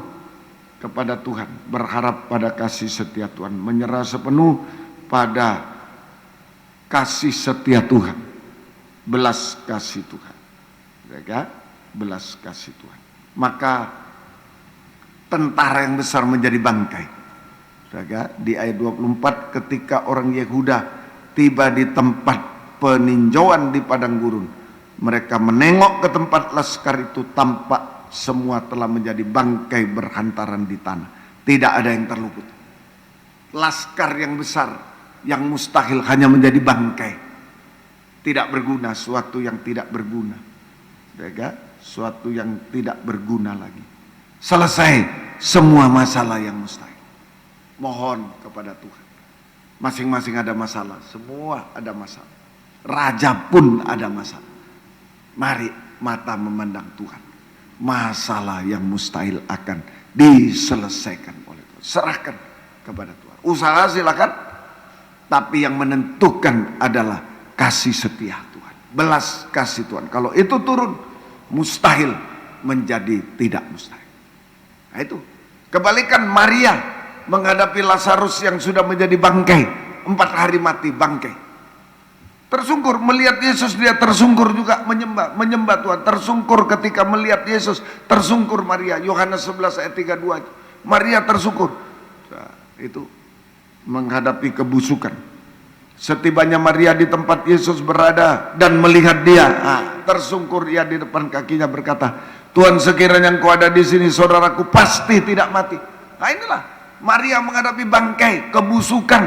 kepada Tuhan, berharap pada kasih setia Tuhan, menyerah sepenuh pada kasih setia Tuhan, belas kasih Tuhan. Ya, belas kasih Tuhan. Maka tentara yang besar menjadi bangkai. Di ayat 24, ketika orang Yehuda tiba di tempat peninjauan di padang gurun, mereka menengok ke tempat laskar itu, tampak semua telah menjadi bangkai berhantaran di tanah. Tidak ada yang terluput. Laskar yang besar, yang mustahil hanya menjadi bangkai. Tidak berguna, suatu yang tidak berguna. Suatu yang tidak berguna lagi. Selesai semua masalah yang mustahil. Mohon kepada Tuhan. Masing-masing ada masalah, semua ada masalah. Raja pun ada masalah. Mari mata memandang Tuhan. Masalah yang mustahil akan diselesaikan oleh Tuhan. Serahkan kepada Tuhan. Usaha silakan, tapi yang menentukan adalah kasih setia Tuhan. Belas kasih Tuhan. Kalau itu turun, mustahil menjadi tidak mustahil. Nah itu. Kebalikan Maria menghadapi Lazarus yang sudah menjadi bangkai, 4 hari mati bangkai. Tersungkur melihat Yesus, dia tersungkur juga menyembah Tuhan. Tersungkur ketika melihat Yesus, tersungkur Maria. Yohanes 11 ayat 32. Maria tersungkur. Nah, itu menghadapi kebusukan. Setibanya Maria di tempat Yesus berada dan melihat dia, tersungkur ia di depan kakinya berkata, Tuhan, sekiranya Engkau ada di sini, saudaraku pasti tidak mati. Nah inilah Maria menghadapi bangkai, kebusukan.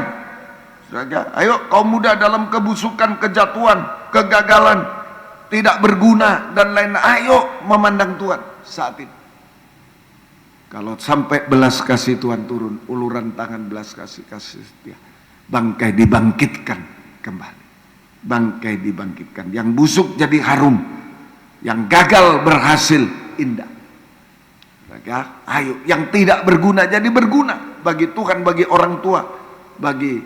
Ayo kaum muda dalam kebusukan, kejatuhan, kegagalan, tidak berguna dan lain-lain. Ayo memandang Tuhan saat ini. Kalau sampai belas kasih Tuhan turun, uluran tangan belas kasih setia, bangkai dibangkitkan kembali. Bangkai dibangkitkan. Yang busuk jadi harum, yang gagal berhasil indah. Ayo, yang tidak berguna jadi berguna bagi Tuhan, bagi orang tua, bagi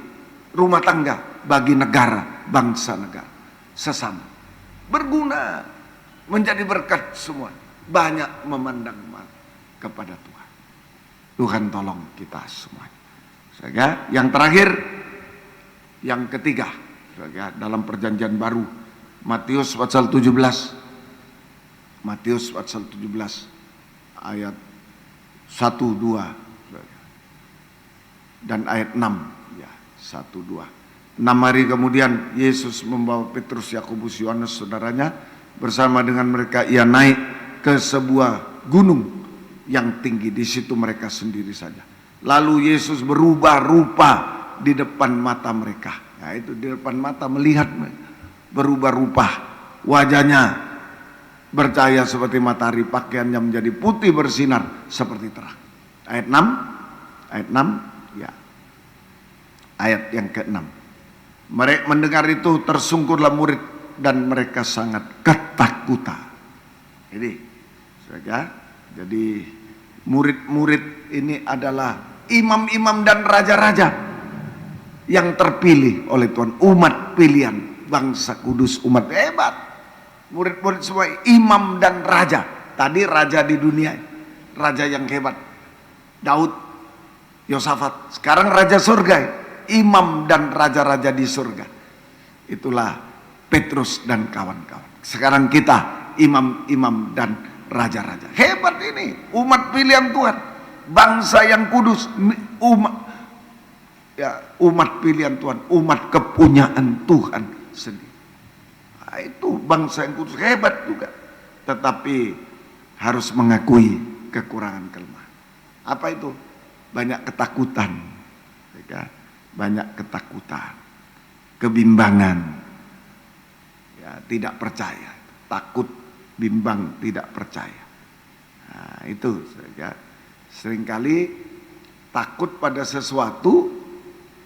rumah tangga, bagi negara, bangsa negara, sesama. Berguna, menjadi berkat semua. Banyak memandang kepada Tuhan. Tuhan tolong kita semua. Yang terakhir, yang ketiga, dalam perjanjian baru, Matius pasal 17. Matius pasal 17 ayat 1, 2 dan ayat 6 ya, 1, 2. 6 hari kemudian Yesus membawa Petrus, Yakobus, Yohanes saudaranya bersama dengan mereka, ia naik ke sebuah gunung yang tinggi. Di situ mereka sendiri saja. Lalu Yesus berubah rupa di depan mata mereka. Nah, itu di depan mata melihat mereka. Berubah rupa, wajahnya bercahaya seperti matahari, pakaiannya menjadi putih bersinar seperti terang. Ayat 6 ya. Ayat yang ke-6. Mereka mendengar itu tersungkurlah murid dan mereka sangat ketakutan. Jadi murid-murid ini adalah imam-imam dan raja-raja yang terpilih oleh Tuhan, umat pilihan, bangsa kudus, umat hebat. Murid-murid semua imam dan raja. Tadi raja di dunia, raja yang hebat, Daud, Yosafat. Sekarang raja surga, imam dan raja-raja di surga. Itulah Petrus dan kawan-kawan. Sekarang kita imam-imam dan raja-raja. Hebat ini, umat pilihan Tuhan, bangsa yang kudus, umat pilihan Tuhan, umat kepunyaan Tuhan sendiri. Itu bangsa yang kudus, hebat juga, tetapi harus mengakui kekurangan kelemahan. Apa itu? Banyak ketakutan, banyak ketakutan, kebimbangan, ya, tidak percaya, takut, bimbang, tidak percaya. Nah, itu seringkali takut pada sesuatu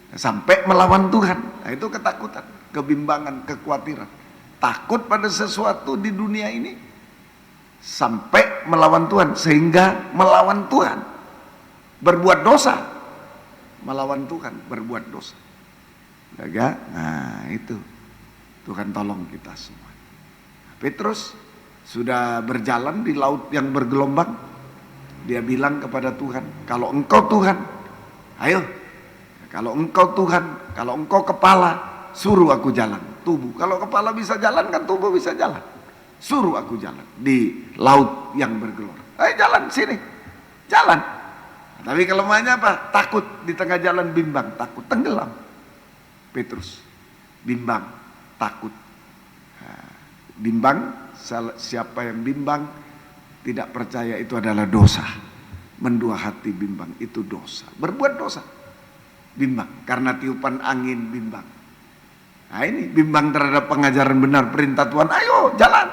sampai melawan Tuhan. Nah, itu ketakutan, kebimbangan, kekhawatiran. Takut pada sesuatu di dunia ini sampai melawan Tuhan, sehingga melawan Tuhan, berbuat dosa, melawan Tuhan, berbuat dosa. Nah itu Tuhan tolong kita semua. Petrus sudah berjalan di laut yang bergelombang, dia bilang kepada Tuhan, kalau Engkau Tuhan, ayo, kalau Engkau Tuhan, kalau Engkau kepala, suruh aku jalan. Tubuh, kalau kepala bisa jalan kan tubuh bisa jalan. Suruh aku jalan di laut yang bergelora. Ayo jalan sini, jalan. Tapi kelemahannya apa? Takut di tengah jalan, bimbang, takut, tenggelam. Petrus bimbang, takut. Bimbang, siapa yang bimbang tidak percaya itu adalah dosa. Mendua hati bimbang itu dosa. Berbuat dosa. Bimbang karena tiupan angin, bimbang. Nah ini bimbang terhadap pengajaran benar perintah Tuhan. Ayo jalan.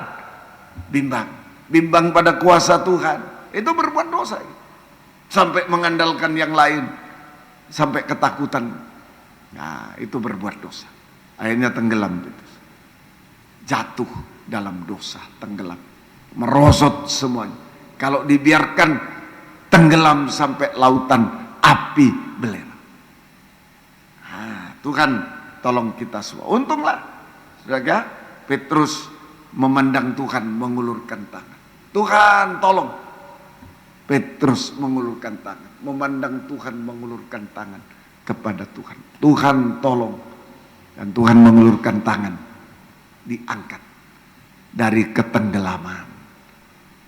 Bimbang. Bimbang pada kuasa Tuhan. Itu berbuat dosa. Sampai mengandalkan yang lain. Sampai ketakutan. Nah itu berbuat dosa. Akhirnya tenggelam. Jatuh dalam dosa. Tenggelam. Merosot semuanya. Kalau dibiarkan tenggelam sampai lautan api belerang. Nah, Tuhan tolong kita semua. Untunglah, saudara, Petrus memandang Tuhan, mengulurkan tangan. Tuhan tolong. Petrus mengulurkan tangan, memandang Tuhan, mengulurkan tangan kepada Tuhan. Tuhan tolong. Dan Tuhan mengulurkan tangan, diangkat dari ketenggelaman.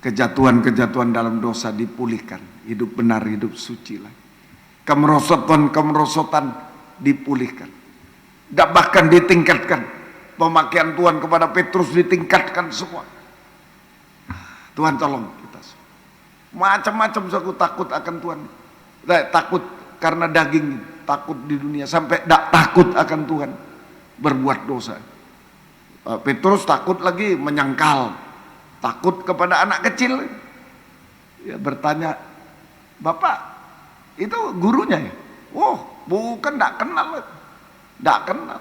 Kejatuhan-kejatuhan dalam dosa dipulihkan. Hidup benar, hidup suci lagi. Kemerosotan dipulihkan. Bahkan ditingkatkan. Pemakaian Tuhan kepada Petrus ditingkatkan semua. Tuhan tolong kita semua. Macam-macam aku takut akan Tuhan. Takut karena daging, takut di dunia, sampai tidak takut akan Tuhan. Berbuat dosa. Petrus takut lagi menyangkal. Takut kepada anak kecil. Ya, bertanya, Bapak, itu gurunya ya? Oh, bukan, tidak kenal. Tidak kenal.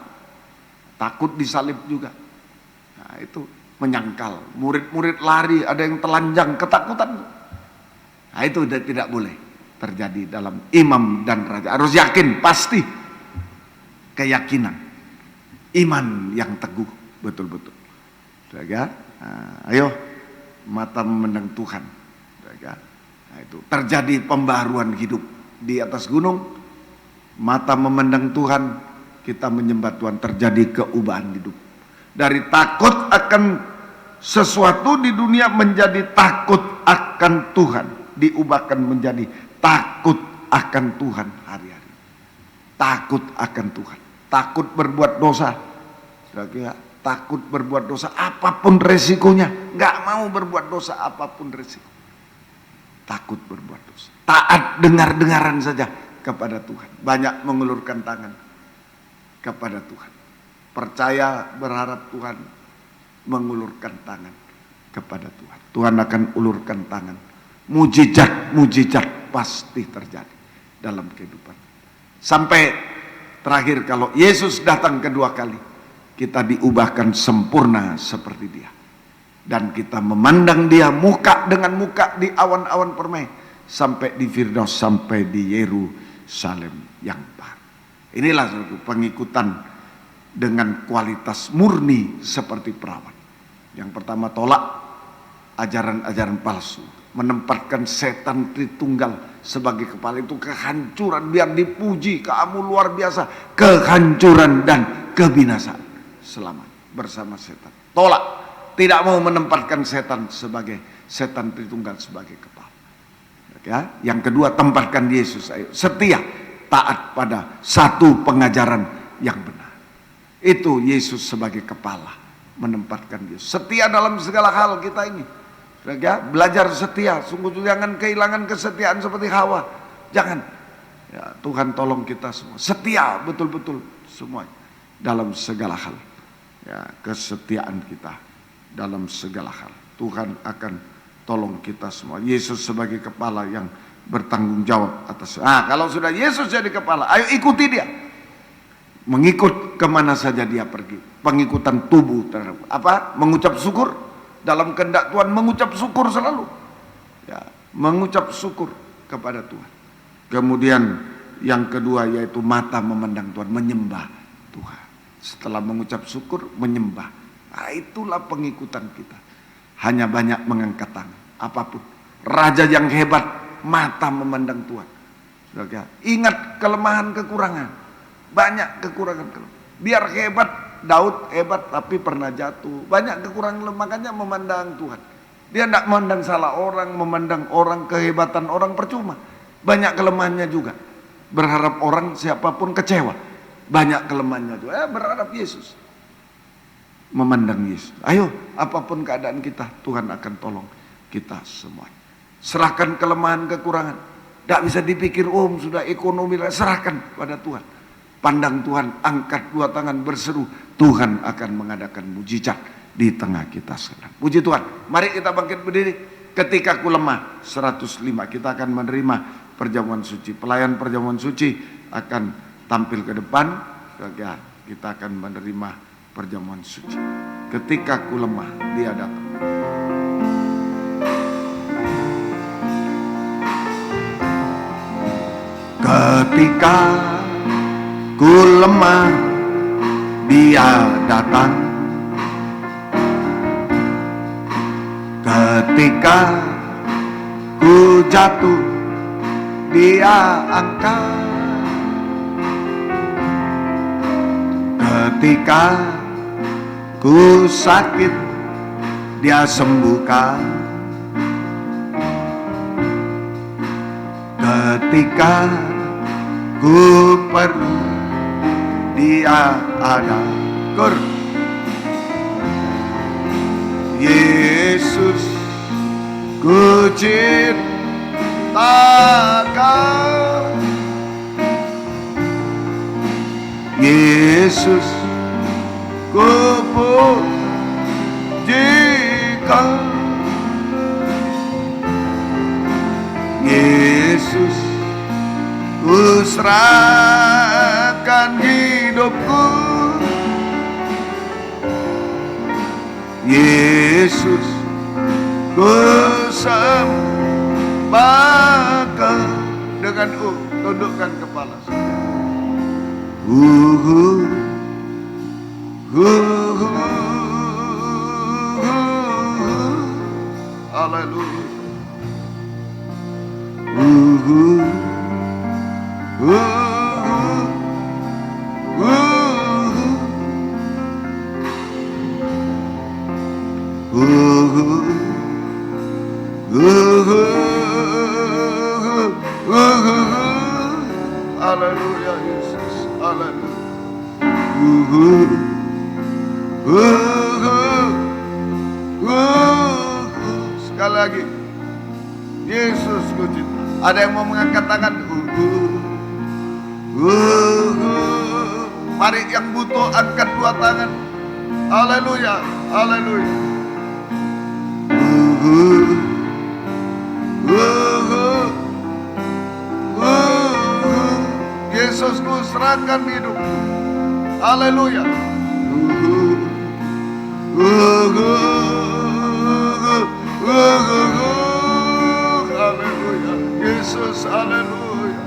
Takut disalib juga. Nah, itu menyangkal. Murid-murid lari, ada yang telanjang, ketakutan. Nah, itu tidak boleh terjadi dalam imam dan raja. Harus yakin, pasti. Keyakinan. Iman yang teguh, betul-betul. Nah, ayo, mata memandang Tuhan. Nah, itu terjadi pembaharuan hidup di atas gunung. Mata memandang Tuhan, kita menyembah Tuhan, terjadi keubahan hidup. Dari takut akan sesuatu di dunia menjadi takut akan Tuhan, diubahkan menjadi takut akan Tuhan hari-hari. Takut akan Tuhan, takut berbuat dosa. Takut berbuat dosa apapun resikonya, nggak mau berbuat dosa apapun resiko. Takut berbuat dosa, taat dengar-dengaran saja kepada Tuhan, banyak mengulurkan tangan kepada Tuhan, percaya berharap Tuhan, mengulurkan tangan kepada Tuhan. Tuhan akan ulurkan tangan, mujizat pasti terjadi dalam kehidupan. Sampai terakhir, kalau Yesus datang kedua kali, kita diubahkan sempurna seperti Dia. Dan kita memandang Dia muka dengan muka di awan-awan permai. Sampai di Firdaus, sampai di Yerusalem yang baru. Inilah suatu pengikutan dengan kualitas murni seperti perawan. Yang pertama, tolak ajaran-ajaran palsu. Menempatkan setan Tritunggal sebagai kepala, itu kehancuran. Biar dipuji, kamu luar biasa. Kehancuran dan kebinasaan. Selamat bersama setan. Tolak, tidak mau menempatkan setan sebagai setan Tritunggal sebagai kepala. Ya, yang kedua, tempatkan Yesus. Ayo, setia, taat pada satu pengajaran yang benar. Itu Yesus sebagai kepala, menempatkan Yesus. Setia dalam segala hal kita ini. Ya, belajar setia, sungguh jangan kehilangan kesetiaan seperti Hawa. Jangan. Ya, Tuhan tolong kita semua setia betul-betul semua dalam segala hal. Ya, kesetiaan kita dalam segala hal. Tuhan akan tolong kita semua. Yesus sebagai kepala yang bertanggung jawab atas. Kalau sudah Yesus jadi kepala, ayo ikuti Dia. Mengikut kemana saja Dia pergi. Pengikutan tubuh terhadap apa? Mengucap syukur dalam kehendak Tuhan, mengucap syukur selalu. Ya, mengucap syukur kepada Tuhan. Kemudian yang kedua yaitu mata memandang Tuhan, menyembah Tuhan. Setelah mengucap syukur, menyembah. Itulah pengikutan kita. Hanya banyak mengangkat tangan, apapun. Raja yang hebat, mata memandang Tuhan. Ingat kelemahan kekurangan. Banyak kekurangan. Biar hebat, Daud hebat tapi pernah jatuh. Banyak kekurangan, makanya memandang Tuhan. Dia tidak memandang salah orang, memandang orang, kehebatan orang percuma. banyak kelemahannya juga. Berharap orang siapapun kecewa, banyak kelemahannya juga. Berharap Yesus, memandang Yesus. Ayo, apapun keadaan kita, Tuhan akan tolong kita semua. Serahkan kelemahan, kekurangan. Tidak bisa dipikir, sudah ekonomi, serahkan pada Tuhan. Pandang Tuhan, angkat dua tangan berseru, Tuhan akan mengadakan mujizat di tengah kita sekarang. Puji Tuhan. Mari kita bangkit berdiri. Ketika ku lemah, 105, kita akan menerima perjamuan suci. Pelayan perjamuan suci akan tampil ke depan. Kita akan menerima perjamuan suci. Ketika ku lemah, Dia datang. Ketika ku lemah, Dia datang. Ketika ku jatuh, Dia angkat. Ketika ku sakit, Dia sembuhkan. Ketika ku perlu, Dia ada. Yesus, ku cintakan. Yesus, ku pujikan. Yesus, ku serahkan hidupku. Yesus, ku sembahkan. Dengan tundukkan kepala. Haleluya. Haleluya Yesus, haleluya. Sekali lagi, Yesus ku cinta. Ada yang mau mengangkat tangan? Mari yang butuh angkat dua tangan. Haleluya, haleluya. Yesus, ku serahkan hidup. Haleluya. Haleluya. Yesus, haleluya.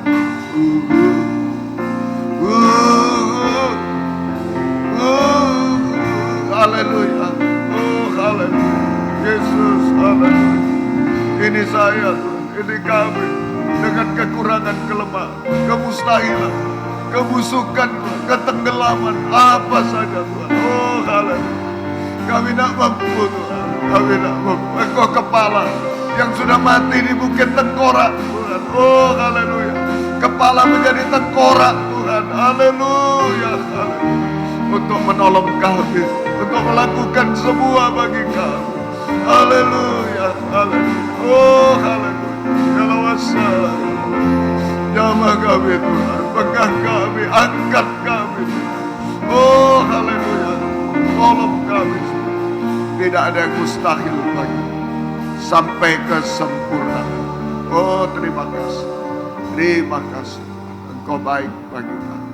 Haleluya. Haleluya. Yesus, haleluya. Ini saya, ini kami, dengan kekurangan, kelemahan, kemustahilan, kebusukan, ketenggelaman, apa saja Tuhan. Oh haleluya. Kami tidak mampu Tuhan, kami tidak mampu. Engkau kepala yang sudah mati di bukit tengkorak Tuhan. Oh haleluya. Kepala menjadi tengkorak Tuhan. Haleluya, haleluya. Untuk menolong kami, untuk melakukan semua bagi kami. Haleluya, haleluya. Oh haleluya. Kalau wassalam, jamah kami Tuhan, pegang kami, angkat kami. Oh haleluya. Tolong kami. Tidak ada yang mustahil bagi sampai kesempurnaan. Oh terima kasih. Terima kasih. Engkau baik bagi kami.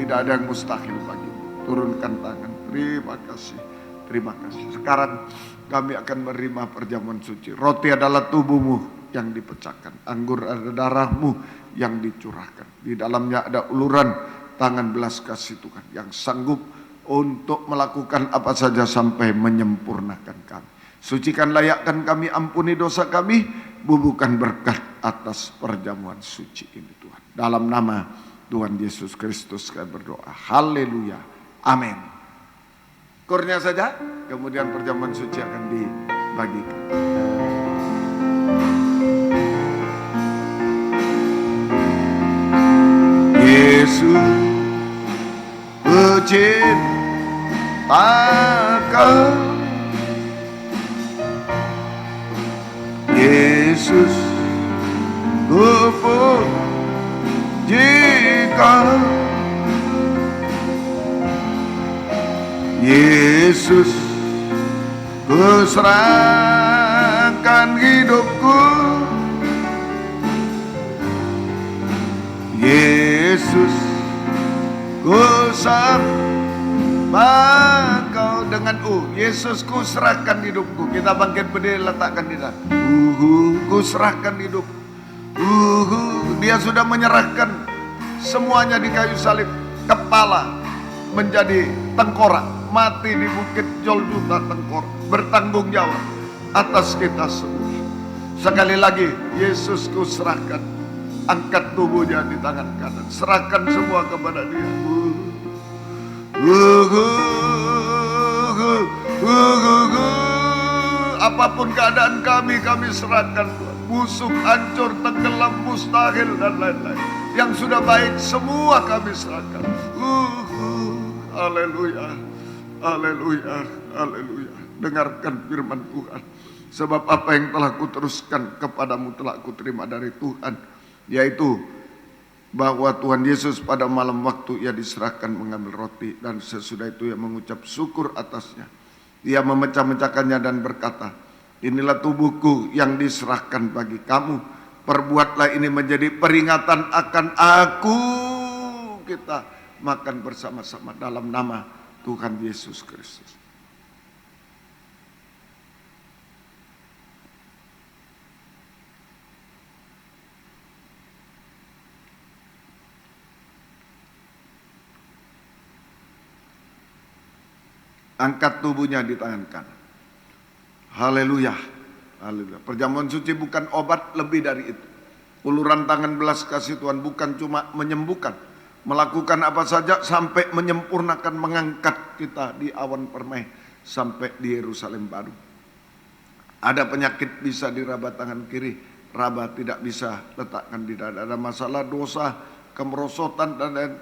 Tidak ada yang mustahil bagi. Turunkan tangan. Terima kasih. Terima kasih. Sekarang kami akan menerima perjamuan suci. Roti adalah tubuhmu yang dipecahkan. Anggur adalah darahmu yang dicurahkan. Di dalamnya ada uluran tangan belas kasih Tuhan yang sanggup untuk melakukan apa saja sampai menyempurnakan kami. Sucikan, layakkan kami, ampuni dosa kami, bubuhkan berkat atas perjamuan suci ini Tuhan. Dalam nama Tuhan Yesus Kristus kami berdoa. Haleluya. Amin. Kurnia saja, kemudian perjamuan suci akan dibagikan. takkan. Yesus, ku puji Kau. Yesus, ku serahkan hidupku. Yesus, ku sembah Kau. Dengan Yesus, ku serahkan hidupku. Kita bangkit berdiri, letakkan di sana. Ku serahkan hidup. Dia sudah menyerahkan semuanya di kayu salib. Kepala menjadi tengkorak, mati di bukit Golgota tengkorak, bertanggung jawab atas kita semua. Sekali lagi, Yesus, ku serahkan. Angkat tubuhnya di tangan kanan, serahkan semua kepada Dia. Apapun keadaan kami serahkan Tuhan. Busuk, hancur, tenggelam, mustahil dan lain-lain. Yang sudah baik semua kami serahkan. Haleluya, haleluya, haleluya. Dengarkan firman Tuhan. Sebab apa yang telah kuteruskan kepadamu telah kuterima dari Tuhan, yaitu bahwa Tuhan Yesus pada malam waktu Ia diserahkan mengambil roti, dan sesudah itu Ia mengucap syukur atasnya. Ia memecah-mecahkannya dan berkata, inilah tubuhku yang diserahkan bagi kamu. Perbuatlah ini menjadi peringatan akan aku. Kita makan bersama-sama dalam nama Tuhan Yesus Kristus. Angkat tubuhnya di tangan kanan. Haleluya, haleluya. Perjamuan suci bukan obat, lebih dari itu. Uluran tangan belas kasih Tuhan bukan cuma menyembuhkan, melakukan apa saja sampai menyempurnakan, mengangkat kita di awan permai sampai di Yerusalem baru. Ada penyakit bisa diraba tangan kiri, raba tidak bisa, letakkan di dada. Ada masalah dosa, kemerosotan dan lain,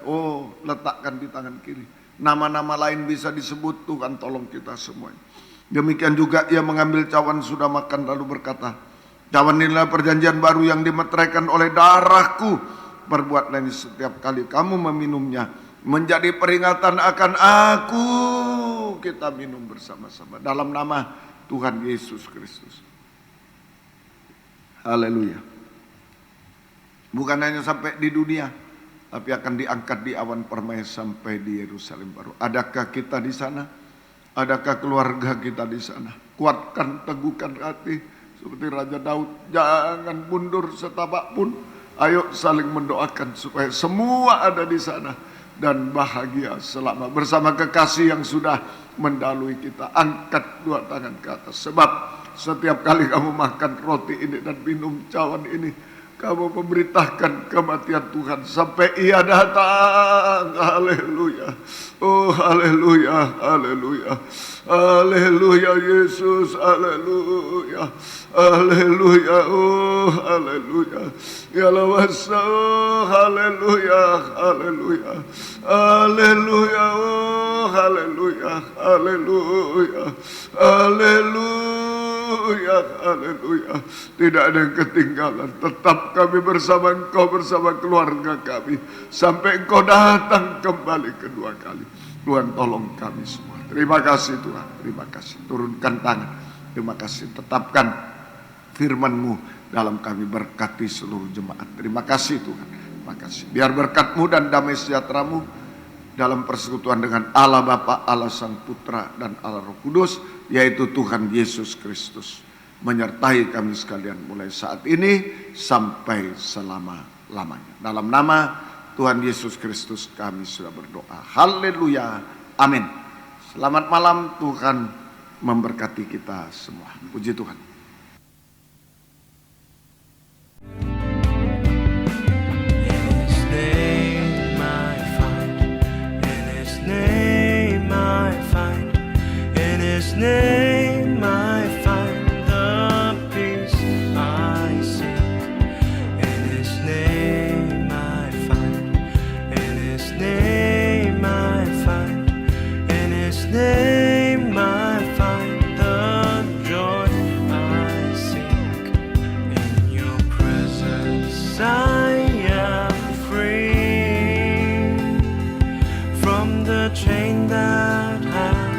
letakkan di tangan kiri. Nama-nama lain bisa disebut, Tuhan tolong kita semuanya. Demikian juga Ia mengambil cawan sudah makan lalu berkata, cawan inilah perjanjian baru yang dimeteraikan oleh darahku. Perbuatlah ini setiap kali kamu meminumnya menjadi peringatan akan aku. Kita minum bersama-sama dalam nama Tuhan Yesus Kristus. Haleluya. Bukan hanya sampai di dunia, tapi akan diangkat di awan permai sampai di Yerusalem baru. Adakah kita di sana? Adakah keluarga kita di sana? Kuatkan, teguhkan hati seperti Raja Daud. Jangan mundur setapak pun. Ayo saling mendoakan supaya semua ada di sana dan bahagia selama bersama kekasih yang sudah mendahului kita. Angkat dua tangan ke atas. Sebab setiap kali kamu makan roti ini dan minum cawan ini, kamu memberitakan kematian Tuhan sampai Ia datang. Haleluya. Oh haleluya, haleluya. Haleluya Yesus, haleluya. Haleluya, oh haleluya. Ya lawasa, oh haleluya, haleluya. Haleluya, oh haleluya, haleluya. Haleluya, haleluya. Tidak ada yang ketinggalan. Tetap kami bersama Engkau, bersama keluarga kami sampai Engkau datang kembali kedua kali. Tuhan tolong kami semua. Terima kasih Tuhan, terima kasih. Turunkan tangan. Terima kasih. Tetapkan firman-Mu dalam kami, berkati seluruh jemaat. Terima kasih Tuhan. Terima kasih. Biar berkat-Mu dan damai sejahtera-Mu dalam persekutuan dengan Allah Bapa, Allah Sang Putra dan Allah Roh Kudus, yaitu Tuhan Yesus Kristus, menyertai kami sekalian mulai saat ini sampai selama-lamanya. Dalam nama Tuhan Yesus Kristus kami sudah berdoa. Haleluya. Amin. Selamat malam, Tuhan memberkati kita semua. Puji Tuhan. Name I find the peace I seek. In His name I find. In His name I find. In His name. from the chain that has